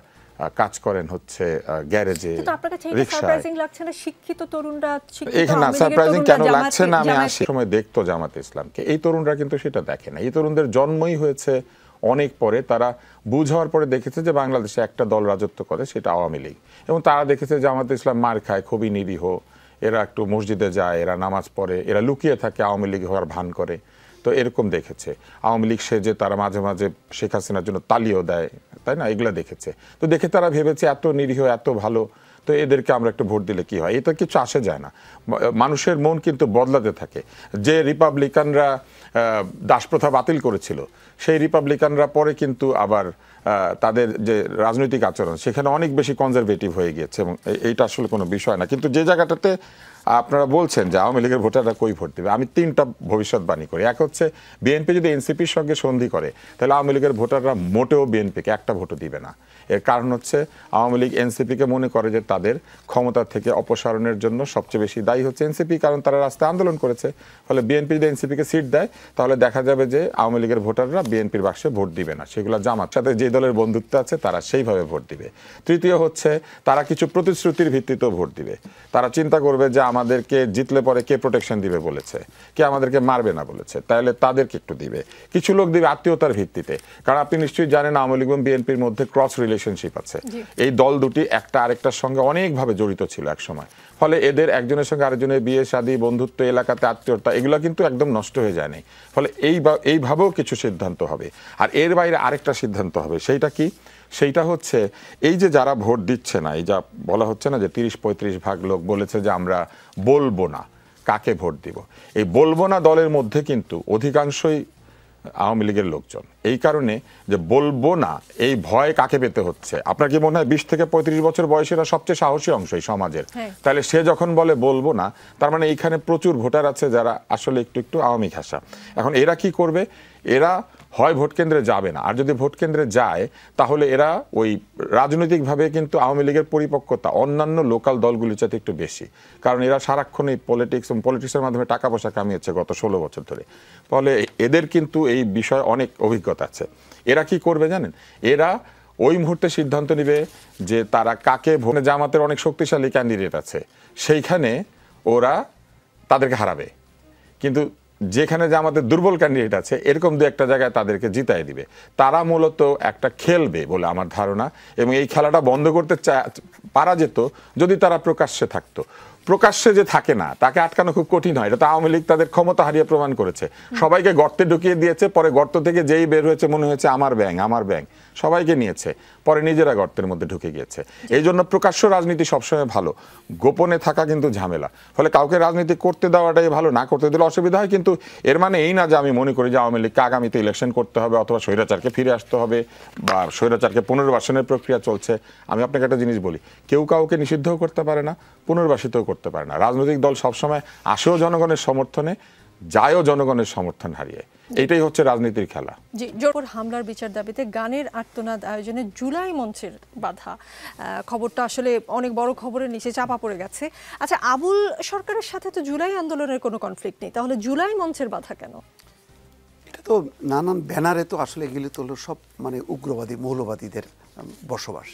কাজ করেন হচ্ছে গ্যারেজে, রিকশায়। শিক্ষিত তরুণরা এখানে সারপ্রাইজিং কেন লাগছে না, আমি আসি সময় দেখতো জামাতে ইসলামকে, এই তরুণরা কিন্তু সেটা দেখে না। এই তরুণদের জন্মই হয়েছে অনেক পরে, তারা বুঝ হওয়ার পরে দেখেছে যে বাংলাদেশে একটা দল রাজত্ব করে, সেটা আওয়ামী লীগ। এবং তারা দেখেছে জামাতে ইসলাম মার খায়, খুবই নিরীহ, এরা একটু মসজিদে যায়, এরা নামাজ পড়ে, এরা লুকিয়ে থাকে, আওয়ামী লীগ হওয়ার ভান করে। তো এরকম দেখেছে আওয়ামী লীগ সেজে তারা মাঝে মাঝে শেখ হাসিনার জন্য তালিও দেয়, তাই না, এগুলো দেখেছে। তো দেখে তারা ভেবেছে এত নিরীহ, এত ভালো, তো এদেরকে আমরা একটু ভোট দিলে কি হয়। এটা কিছু আসে যায় না, মানুষের মন কিন্তু বদলাতে থাকে। যে রিপাবলিকানরা দাসপ্রথা বাতিল করেছিল, সেই রিপাবলিকানরা পরে কিন্তু আবার তাদের যে রাজনৈতিক আচরণ সেখানে অনেক বেশি কনজারভেটিভ হয়ে গিয়েছে, এবং এইটা আসলে কোনো বিষয় না। কিন্তু যে জায়গাটাতে আপনারা বলছেন যে আওয়ামী লীগের ভোটাররা কই ভোট দেবে, আমি 3টা ভবিষ্যৎবাণী করি। এক হচ্ছে, বিএনপি যদি এনসিপির সঙ্গে সন্ধি করে তাহলে আওয়ামী লীগের ভোটাররা মোটেও বিএনপিকে একটা ভোটও দিবে না। এর কারণ হচ্ছে আওয়ামী লীগ এনসিপিকে মনে করে যে তাদের ক্ষমতা থেকে অপসারণের জন্য সবচেয়ে বেশি দায়ী হচ্ছে এনসিপি, কারণ তারা রাস্তায় আন্দোলন করেছে। ফলে বিএনপি যদি এনসিপিকে সিট দেয় তাহলে দেখা যাবে যে আওয়ামী লীগের ভোটাররা বিএনপির বাক্সে ভোট দিবে না, সেগুলো জামাত সাথে যে দলের বন্ধুত্ব আছে তারা সেইভাবে ভোট দিবে। তৃতীয় হচ্ছে, তারা কিছু প্রতিশ্রুতির ভিত্তিতেও ভোট দিবে। তারা চিন্তা করবে যে আমাদেরকে জিতলে পরে কে প্রোটেকশন দিবে বলেছে, কে আমাদেরকে মারবে না বলেছে, তাহলে তাদেরকে একটু দিবে। কিছু লোক দিবে আত্মীয়তার ভিত্তিতে, কারণ আপনি নিশ্চয়ই জানেন আওয়ামী লীগ এবং বিএনপির মধ্যে ক্রস রিলেশনশিপ আছে। এই দল দুটি একটা আরেকটার সঙ্গে অনেকভাবে জড়িত ছিল এক সময়। ফলে এদের একজনের সঙ্গে আরেকজনের বিয়ে শাদী, বন্ধুত্ব, এলাকাতে আত্মীয়তা, এগুলো কিন্তু একদম নষ্ট হয়ে যায়নি। ফলে এইভাবেও কিছু সিদ্ধান্ত হবে। আর এর বাইরে আরেকটা সিদ্ধান্ত হবে, সেইটা কি? সেইটা হচ্ছে, এই যে যারা ভোট দিচ্ছে না, এই যা বলা হচ্ছে না যে 30-35 ভাগ লোক বলেছে যে আমরা বলবো না কাকে ভোট দিব, এই বলবো না দলের মধ্যে কিন্তু অধিকাংশই আওয়ামী লীগের লোকজন। এই কারণে যে বলবো না, এই ভয় কাকে পেতে হচ্ছে? আপনার কি মনে হয় 20 থেকে 35 বছর বয়সীরা সবচেয়ে সাহসী অংশ এই সমাজের? তাহলে সে যখন বলে বলবো না, তার মানে এইখানে প্রচুর ভোটার আছে যারা আসলে একটু আওয়ামী ঘাসা। এখন এরা কি করবে? এরা হয় ভোট কেন্দ্রে যাবে না, আর যদি ভোট কেন্দ্রে যায় তাহলে এরা ওই রাজনৈতিকভাবে কিন্তু আওয়ামী লীগের পরিপক্কতা অন্যান্য লোকাল দলগুলির চাইতে একটু বেশি, কারণ এরা সারাক্ষণ এই পলিটিক্সের মাধ্যমে টাকা পয়সা কামিয়েছে গত 16 বছর ধরে। ফলে এদের কিন্তু এই বিষয়ে অনেক অভিজ্ঞতা আছে। এরা কি করবে জানেন? এরা ওই মুহূর্তে সিদ্ধান্ত নেবে যে তারা কাকে ভোট, জামাতের অনেক শক্তিশালী ক্যান্ডিডেট আছে, সেইখানে ওরা তাদেরকে হারাবে। কিন্তু যেখানে যে আমাদের দুর্বল ক্যান্ডিডেট আছে এরকম দু একটা জায়গায় তাদেরকে জিতাই দিবে। তারা মূলত একটা খেলবে বলে আমার ধারণা, এবং এই খেলাটা বন্ধ করতে পারা যেত যদি তারা প্রকাশ্যে থাকতো। প্রকাশ্যে যে থাকে না, তাকে আটকানো খুব কঠিন হয়। এটা তো আওয়ামী লীগ তাদের ক্ষমতা হারিয়ে প্রমাণ করেছে। সবাইকে গর্তে ঢুকিয়ে দিয়েছে, পরে গর্ত থেকে যেই বের হয়েছে মনে হয়েছে আমার ব্যাং আমার ব্যাং, সবাইকে নিয়েছে, পরে নিজেরা গর্তের মধ্যে ঢুকে গিয়েছে। এই জন্য প্রকাশ্য রাজনীতি সবসময় ভালো, গোপনে থাকা কিন্তু ঝামেলা। ফলে কাউকে রাজনীতি করতে দেওয়াটাই ভালো, না করতে দিলে অসুবিধা হয়। কিন্তু এর মানে এই না যে আমি মনে করি যে আওয়ামী লীগকে আগামীতে ইলেকশন করতে হবে অথবা স্বৈরাচারকে ফিরে আসতে হবে বা স্বৈরাচারকে পুনর্বাসনের প্রক্রিয়া চলছে। আমি আপনাকে একটা জিনিস বলি, কেউ কাউকে নিষিদ্ধও করতে পারে না, পুনর্বাসিতও করতে পারে না। রাজনৈতিক দল সবসময় আসেও জনগণের সমর্থনে, যায়ও জনগণের সমর্থন হারিয়ে। এইটাই হচ্ছে রাজনীতির খেলা। জি, জোর হামলার বিচার দাবিতে গানের আর্তনাদ আয়োজনে জুলাই মঞ্চের বাধা, খবরটা আসলে অনেক বড় খবরের নিচে চাপা পড়ে গেছে। আচ্ছা, আবুল সরকারের সাথে তো জুলাই আন্দোলনের কোনো কনফ্লিক্ট নেই, তাহলে জুলাই মঞ্চের বাধা কেন? এটা তো নানান ব্যানারে তো আসলে এগুলি তো সব মানে উগ্রবাদী মৌলবাদীদের বসবাস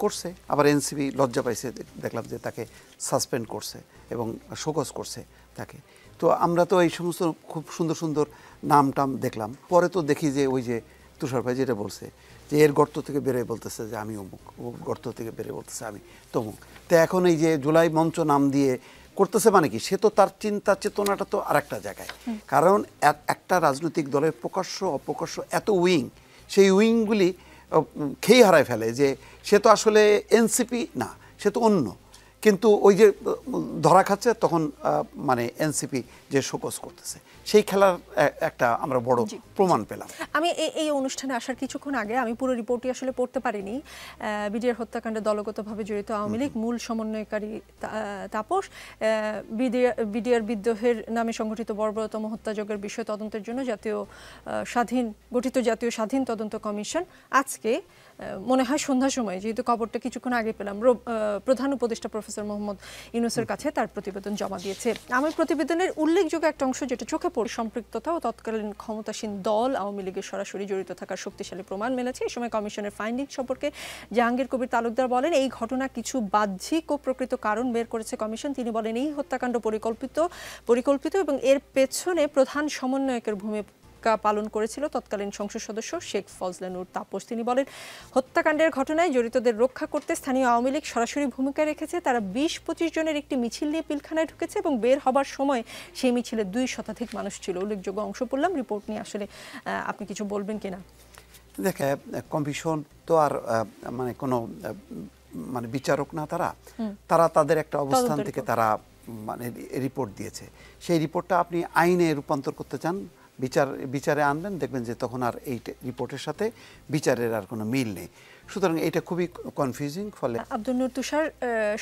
করছে। আবার এনসিপি লজ্জা পাইছে, দেখলাম যে তাকে সাসপেন্ড করছে এবং শোকজ করছে তাকে। তো আমরা তো এই সমস্ত খুব সুন্দর সুন্দর নাম টাম দেখলাম, পরে তো দেখি যে ওই যে তুষার ভাই যেটা বলছে যে এর গর্ত থেকে বেরোয় বলতেছে যে আমি অমুক, ও গর্ত থেকে বেরোয় বলতেছে আমি তমুক। তো এখন এই যে জুলাই মঞ্চ নাম দিয়ে করতেছে মানে কি, সে তো তার চিন্তা চেতনাটা তো আর একটা জায়গায়। কারণ একটা রাজনৈতিক দলের প্রকাশ্য অপ্রকাশ্য এত উইং, সেই উইংগুলি খেয়ে হারায় ফেলে যে সে তো আসলে এনসিপি না, সে তো অন্য। কিন্তু ওই যে ধরা খাচ্ছে তখন মানে এনসিপি যে শোকজ করতেছে, সেই খেলার একটা আমরা বড় প্রমাণ পেলাম। আমি এই অনুষ্ঠানে আসার কিছুক্ষণ আগে আমি পুরো রিপোর্টটি আসলে পড়তে পারিনি। বিডিআর হত্যাকাণ্ডে দলগতভাবে জড়িত আওয়ামী লীগ মূল সমন্বয়কারী তাপস, বিডিআর বিদ্রোহের নামে সংগঠিত বর্বরতম হত্যাযজ্ঞের বিষয় তদন্তের জন্য গঠিত জাতীয় স্বাধীন তদন্ত কমিশন আজকে মনে হয় সন্ধ্যার সময়, যেহেতু খবরটা কিছুক্ষণ আগে পেলাম, প্রধান উপদেষ্টা প্রফেসর মোহাম্মদ ইউনূসের কাছে তার প্রতিবেদন জমা দিয়েছে। আমার প্রতিবেদনের উল্লেখযোগ্য একটা অংশ যেটা চোখে পড়ে, সম্পৃক্ততা ও তৎকালীন ক্ষমতাসীন দল আওয়ামী লীগের সরাসরি জড়িত থাকার শক্তিশালী প্রমাণ মেলেছে। এই সময় কমিশনের ফাইন্ডিং সম্পর্কে জাহাঙ্গীর কবির তালুকদার বলেন, এই ঘটনা কিছু বাহ্যিক ও প্রকৃত কারণ বের করেছে কমিশন। তিনি বলেন, এই হত্যাকাণ্ড পরিকল্পিত এবং এর পেছনে প্রধান সমন্বয়কের ভূমিকা পালন করেছিল তৎকালীন সংসদ সদস্য শেখ ফজলে নূর তাপস। তিনি বলেন, হত্যাকাণ্ডের ঘটনায় জড়িতদের রক্ষা করতে স্থানীয় আওয়ামী লীগ সরাসরি ভূমিকা রেখেছে। তারা ২০-২৫ জনের একটি মিছিল নিয়ে পিলখানায় ঢুকেছে এবং বের হবার সময় সেই মিছিলে ২ শতাধিক মানুষ ছিল। উল্লেখযোগ্য অংশ পড়লাম, রিপোর্ট নিয়ে আসলে আপনি কিছু বলবেন কিনা? দেখে কমিশন তো আর মানে কোনো মানে বিচারক না, তারা তাদের একটা অবস্থান থেকে তারা মানে রিপোর্ট দিয়েছে। সেই রিপোর্টটা আপনি আইনে রূপান্তর করতে চান, বিচারে আনবেন, দেখবেন যে তখন আর এই রিপোর্টের সাথে বিচারের আর কোনো মিল নেই। সুতরাং এটা খুবই কনফিউজিং। ফলে আব্দুল নূর তুষার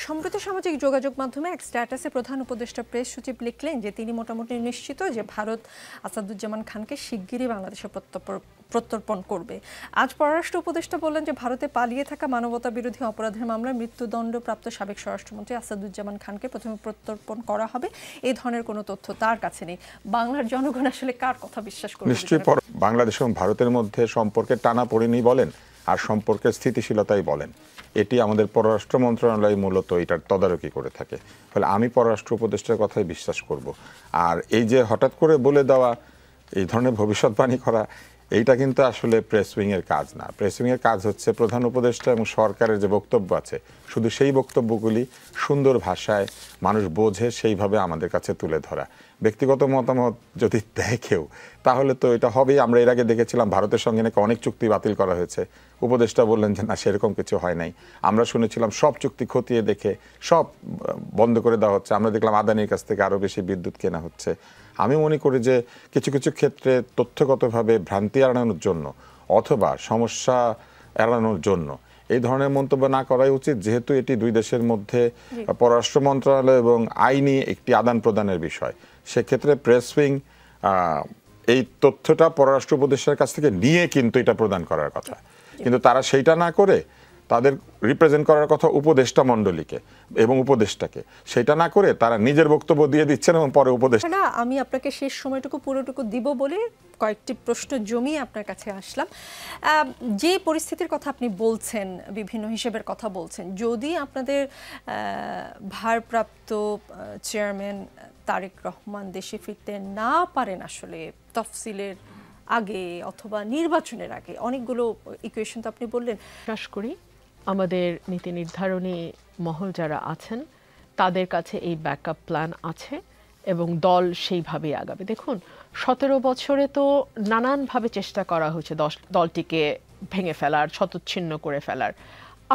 সম্প্রতি সামাজিক যোগাযোগ মাধ্যমে এক স্ট্যাটাসে প্রধান উপদেষ্টা প্রেস সচিব লিখলেন যে তিনি মোটামুটি নিশ্চিত যে ভারত আসাদুজ্জামান খানকে শিগগিরই বাংলাদেশে প্রত্যর্পণ করবে। আজ পররাষ্ট্র উপদেষ্টা বললেন যে ভারতে পালিয়ে থাকা মানবতা বিরোধী অপরাধের মামলায় মৃত্যুদণ্ডপ্রাপ্ত সাবেক স্বরাষ্ট্রমন্ত্রী আসাদুজ্জামান খানকে প্রথমে প্রত্যর্পণ করা হবে। এই ধরনের কোনো তথ্য তার কাছে নেই। বাংলার জনগণ আসলে কার কথা বিশ্বাস করবে? নিশ্চয়ই বাংলাদেশ এবং ভারতের মধ্যে সম্পর্কের টানাপোড়েনই বলেন আর সম্পর্কের স্থিতিশীলতাই বলেন, এটি আমাদের পররাষ্ট্র মন্ত্রণালয় মূলত এটার তদারকি করে থাকে। ফলে আমি পররাষ্ট্র উপদেষ্টার কথাই বিশ্বাস করব। আর এই যে হঠাৎ করে বলে দেওয়া, এই ধরনের ভবিষ্যৎবাণী করা, এইটা কিন্তু আসলে প্রেস উইংয়ের কাজ না। প্রেস উইংয়ের কাজ হচ্ছে প্রধান উপদেষ্টা এবং সরকারের যে বক্তব্য আছে শুধু সেই বক্তব্যগুলি সুন্দর ভাষায় মানুষ বোঝে সেইভাবে আমাদের কাছে তুলে ধরা। ব্যক্তিগত মতামত যদি দেয় কেউ তাহলে তো এটা হবেই। আমরা এর আগে দেখেছিলাম ভারতের সঙ্গে নাকি অনেক চুক্তি বাতিল করা হয়েছে, উপদেষ্টা বললেন যে না সেরকম কিছু হয় নাই। আমরা শুনেছিলাম সব চুক্তি খতিয়ে দেখে সব বন্ধ করে দেওয়া হচ্ছে। আমরা দেখলাম আদানির কাছ থেকে আরও বেশি বিদ্যুৎ কেনা হচ্ছে। আমি মনে করি যে কিছু কিছু ক্ষেত্রে তথ্যগতভাবে ভ্রান্তি এড়ানোর জন্য অথবা সমস্যা এড়ানোর জন্য এই ধরনের মন্তব্য না করাই উচিত, যেহেতু এটি দুই দেশের মধ্যে পররাষ্ট্র মন্ত্রণালয় এবং আইনি একটি আদান প্রদানের বিষয়। সেক্ষেত্রে প্রেস উইং এই তথ্যটা পররাষ্ট্র উপদেষ্টার কাছ থেকে নিয়ে কিন্তু এটা প্রদান করার কথা, কিন্তু তারা সেইটা না করে তাদের রিপ্রেজেন্ট করার কথা উপদেষ্টা মণ্ডলীকে এবং উপদেষ্টাকে, সেটা না করে তারা নিজের বক্তব্য দিয়ে দিচ্ছেন এবং পরে উপদেষ্টা। আমি আপনাকে শেষ সময়টুকু পুরোটুকু দিব বলে কয়েকটি প্রশ্ন জমিয়ে আপনার কাছে আসলাম। যে পরিস্থিতির কথা আপনি বলছেন, বিভিন্ন হিসেবের কথা বলছেন, যদি আপনাদের ভারপ্রাপ্ত চেয়ারম্যান তারেক রহমান দেশে ফিরতে না পারেন আসলে তফসিলের আগে অথবা নির্বাচনের আগে, অনেকগুলো ইকুয়েশন তো আপনি বললেন। বিশ্বাস করি আমাদের নীতি নির্ধারণী মহল যারা আছেন তাদের কাছে এই ব্যাকআপ প্ল্যান আছে এবং দল সেইভাবেই আগাবে। দেখুন 17 বছরে তো নানানভাবে চেষ্টা করা হয়েছে দলটিকে ভেঙে ফেলার, শতচ্ছিন্ন করে ফেলার।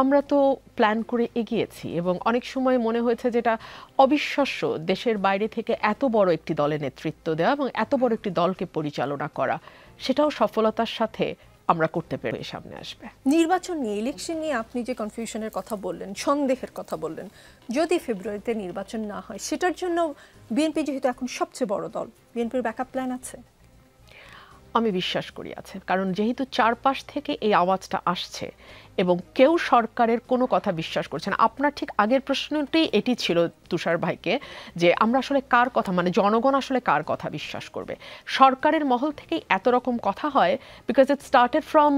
আমরা তো প্ল্যান করে এগিয়েছি এবং অনেক সময় মনে হয়েছে যেটা অবিশ্বাস্য, দেশের বাইরে থেকে এত বড় একটি দলের নেতৃত্ব দেওয়া এবং এত বড় একটি দলকে পরিচালনা করা, সেটাও সফলতার সাথে আমরা করতে পেরে সামনে আসবে। নির্বাচন নিয়ে, ইলেকশন নিয়ে আপনি যে কনফিউশনের কথা বললেন, সন্দেহের কথা বললেন, যদি ফেব্রুয়ারিতে নির্বাচন না হয়, সেটার জন্য বিএনপি যেহেতু এখন সবচেয়ে বড় দল, বিএনপির ব্যাকআপ প্ল্যান আছে? আমি বিশ্বাস করি আছে, কারণ যেহেতু চারপাশ থেকে এই আওয়াজটা আসছে এবং কেউ সরকারের কোনো কথা বিশ্বাস করছে না। আপনার ঠিক আগের প্রশ্নটি এটি ছিল তুষার ভাইকে, যে আমরা আসলে কার কথা, মানে জনগণ আসলে কার কথা বিশ্বাস করবে। সরকারের মহল থেকেই এত রকম কথা হয় বিকজ ইট স্টার্টেড ফ্রম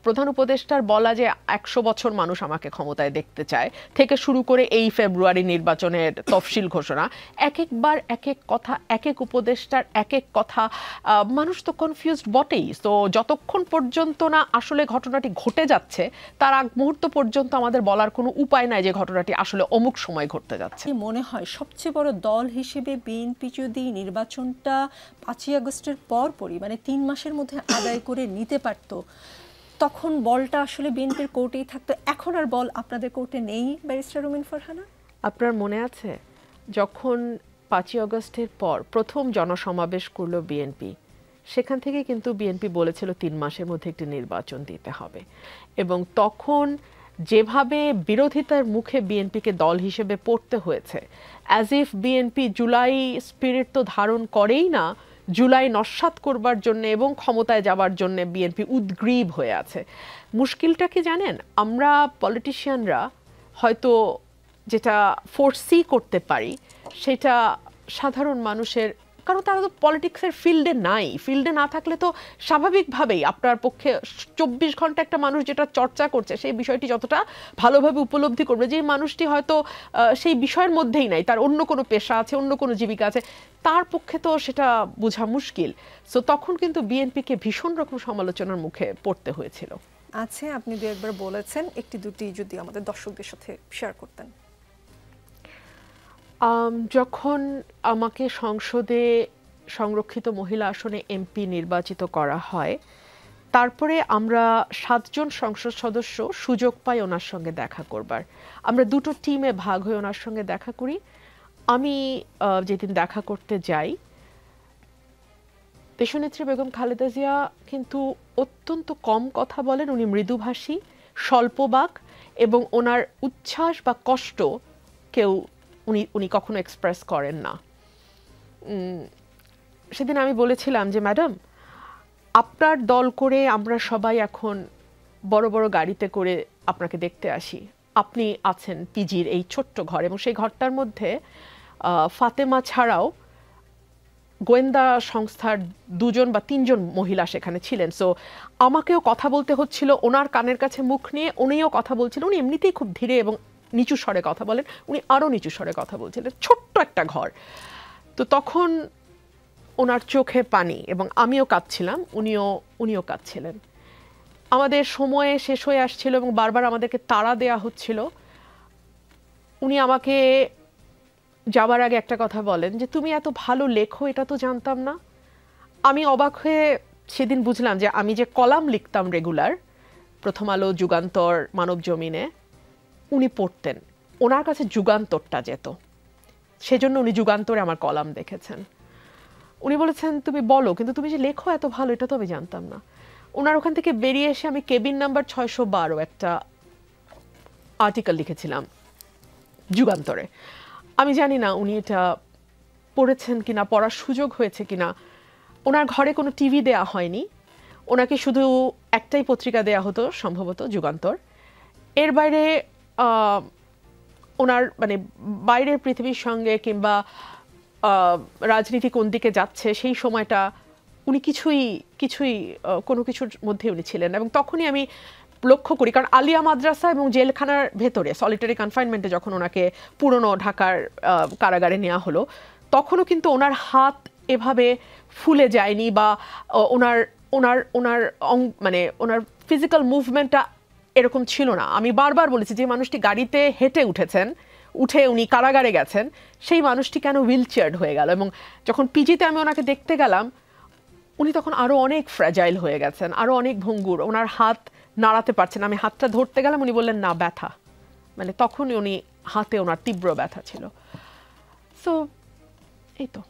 প্রধান উপদেষ্টার বলা যে 100 বছর মানুষ আমাকে ক্ষমতায় দেখতে চায় থেকে শুরু করে এই ফেব্রুয়ারি নির্বাচনের তফসিল ঘোষণা, এক একবার এক এক কথা, এক এক উপদেষ্টার এক এক কথা, মানুষ তো কনফিউজড বটেই। তো যতক্ষণ পর্যন্ত না আসলে ঘটনাটি ঘটে যাচ্ছে তার আগ মুহূর্ত পর্যন্ত আমাদের বলার কোনো উপায় নাই যে ঘটনাটি আসলে অমুক সময় ঘটতে যাচ্ছে। মনে হয় সবচেয়ে বড় দল হিসেবে বিএনপি যদি নির্বাচনটা 5ই আগস্টের পরপরই, মানে 3 মাসের মধ্যে আদায় করে নিতে পারত, তখন বলটা আসলে বিএনপির কোর্টেই থাকতো। এখন আর বল আপনাদের কোর্টে নেই ব্যারিস্টার রুমিন ফারহানা। আপনার মনে আছে যখন 5ই আগস্টের পর প্রথম জনসমাবেশ করলো বিএনপি, সেখান থেকে কিন্তু বিএনপি বলেছিল 3 মাসের মধ্যে একটি নির্বাচন দিতে হবে এবং তখন যেভাবে বিরোধিতার মুখে বিএনপিকে দল হিসেবে পড়তে হয়েছে, as if BNP July spirit তো ধারণ করেই না, জুলাই নস্যাৎ করবার জন্য এবং ক্ষমতায় যাবার জন্য বিএনপি উদ্গ্রীব হয়ে আছে। মুশকিলটা কি জানেন, আমরা পলিটিশিয়ানরা হয়তো যেটা ফোরসি করতে পারি সেটা সাধারণ মানুষের, কারণ তারা তো পলিটিক্সের ফিল্ডে নাই। ফিল্ডে না থাকলে তো স্বাভাবিকভাবেই আপনার পক্ষে 24 ঘন্টা একটা মানুষ যেটা চর্চা করছে সেই বিষয়টি যতটা ভালোভাবে উপলব্ধি করবে, যে মানুষটি হয়তো সেই বিষয়ের মধ্যেই নাই, তার অন্য কোনো পেশা আছে, অন্য কোনো জীবিকা আছে, তার পক্ষে তো সেটা বোঝা মুশকিল। সো তখন কিন্তু বিএনপিকে ভীষণ রকম সমালোচনার মুখে পড়তে হয়েছিল। আছে, আপনি দু একবার বলেছেন, একটি দুটি যদি আমাদের দর্শকদের সাথে শেয়ার করতেন। যখন আমাকে সংসদে সংরক্ষিত মহিলা আসনে এমপি নির্বাচিত করা হয়, তারপরে আমরা 7 জন সংসদ সদস্য সুযোগ পাই ওনার সঙ্গে দেখা করবার। আমরা দুটো টিমে ভাগ হয়ে ওনার সঙ্গে দেখা করি। আমি যেদিন দেখা করতে যাই, দেশনেত্রী বেগম খালেদা জিয়া কিন্তু অত্যন্ত কম কথা বলেন, উনি মৃদুভাষী, স্বল্পবাক এবং ওনার উচ্ছ্বাস বা কষ্ট উনি কখনো এক্সপ্রেস করেন না। সেদিন আমি বলেছিলাম যে ম্যাডাম, আপনার দল করে আমরা সবাই এখন বড় বড় গাড়িতে করে আপনাকে দেখতে আসি, আপনি আছেন পিজির এই ছোট্ট ঘর এবং সেই ঘরটার মধ্যে ফাতেমা ছাড়াও গোয়েন্দা সংস্থার 2 জন বা 3 জন মহিলা সেখানে ছিলেন। সো আমাকেও কথা বলতে হচ্ছিল, ওনার কানের কাছে মুখ নিয়ে উনিও কথা বলছিলেন। উনি এমনিতেই খুব ধীরে এবং নিচু স্বরে কথা বলেন, উনি আরও নিচু স্বরে কথা বলছিলেন, ছোট্ট একটা ঘর। তো তখন ওনার চোখে পানি এবং আমিও কাঁদছিলাম, উনিও কাঁদছিলেন। আমাদের সময় শেষ হয়ে আসছিল এবং বারবার আমাদেরকে তাড়া দেয়া হচ্ছিল। উনি আমাকে যাবার আগে একটা কথা বলেন যে তুমি এত ভালো লেখো, এটা তো জানতাম না। আমি অবাক হয়ে সেদিন বুঝলাম যে আমি যে কলাম লিখতাম রেগুলার, প্রথম আলো, যুগান্তর, মানব জমিনে, উনি পড়তেন, ওনার কাছে যুগান্তরটা যেত, সেজন্য উনি যুগান্তরে আমার কলাম দেখেছেন। উনি বলেছেন তুমি বলো, কিন্তু তুমি যে লেখো এত ভালো, এটা তো আমি জানতাম না। ওনার ওখান থেকে বেরিয়ে এসে আমি কেবিন নাম্বার 612 একটা আর্টিকেল লিখেছিলাম যুগান্তরে। আমি জানি না উনি এটা পড়েছেন কিনা, পড়ার সুযোগ হয়েছে কিনা। ওনার ঘরে কোনো টিভি দেয়া হয়নি, ওনাকে শুধু একটাই পত্রিকা দেয়া হতো, সম্ভবত যুগান্তর। এর বাইরে ওনার মানে বাইরের পৃথিবীর সঙ্গে কিংবা রাজনীতি কোন দিকে যাচ্ছে সেই সময়টা উনি কিছুই কোনো কিছুর মধ্যে উনি ছিলেন। এবং তখনই আমি লক্ষ্য করি, কারণ আলিয়া মাদ্রাসা এবং জেলখানার ভেতরে সলিটারি কনফাইনমেন্টে যখন ওনাকে পুরনো ঢাকার কারাগারে নেওয়া হলো, তখনও কিন্তু ওনার হাত এভাবে ফুলে যায়নি, বা ওনার ওনার ওনার মানে ওনার ফিজিক্যাল মুভমেন্টটা এরকম ছিল না। আমি বারবার বলেছি যে মানুষটি গাড়িতে হেঁটে উঠে উনি কারাগারে গেছেন, সেই মানুষটি কেন হুইল চেয়ার্ড হয়ে গেল? এবং যখন পিজিতে আমি ওনাকে দেখতে গেলাম, উনি তখন আরও অনেক ফ্র্যাজাইল হয়ে গেছেন, আরও অনেক ভঙ্গুর, ওনার হাত নাড়াতে পারছেন। আমি হাতটা ধরতে গেলাম, উনি বললেন না, ব্যথা। মানে তখনই উনি হাতে ওনার তীব্র ব্যথা ছিল। সো এই তো।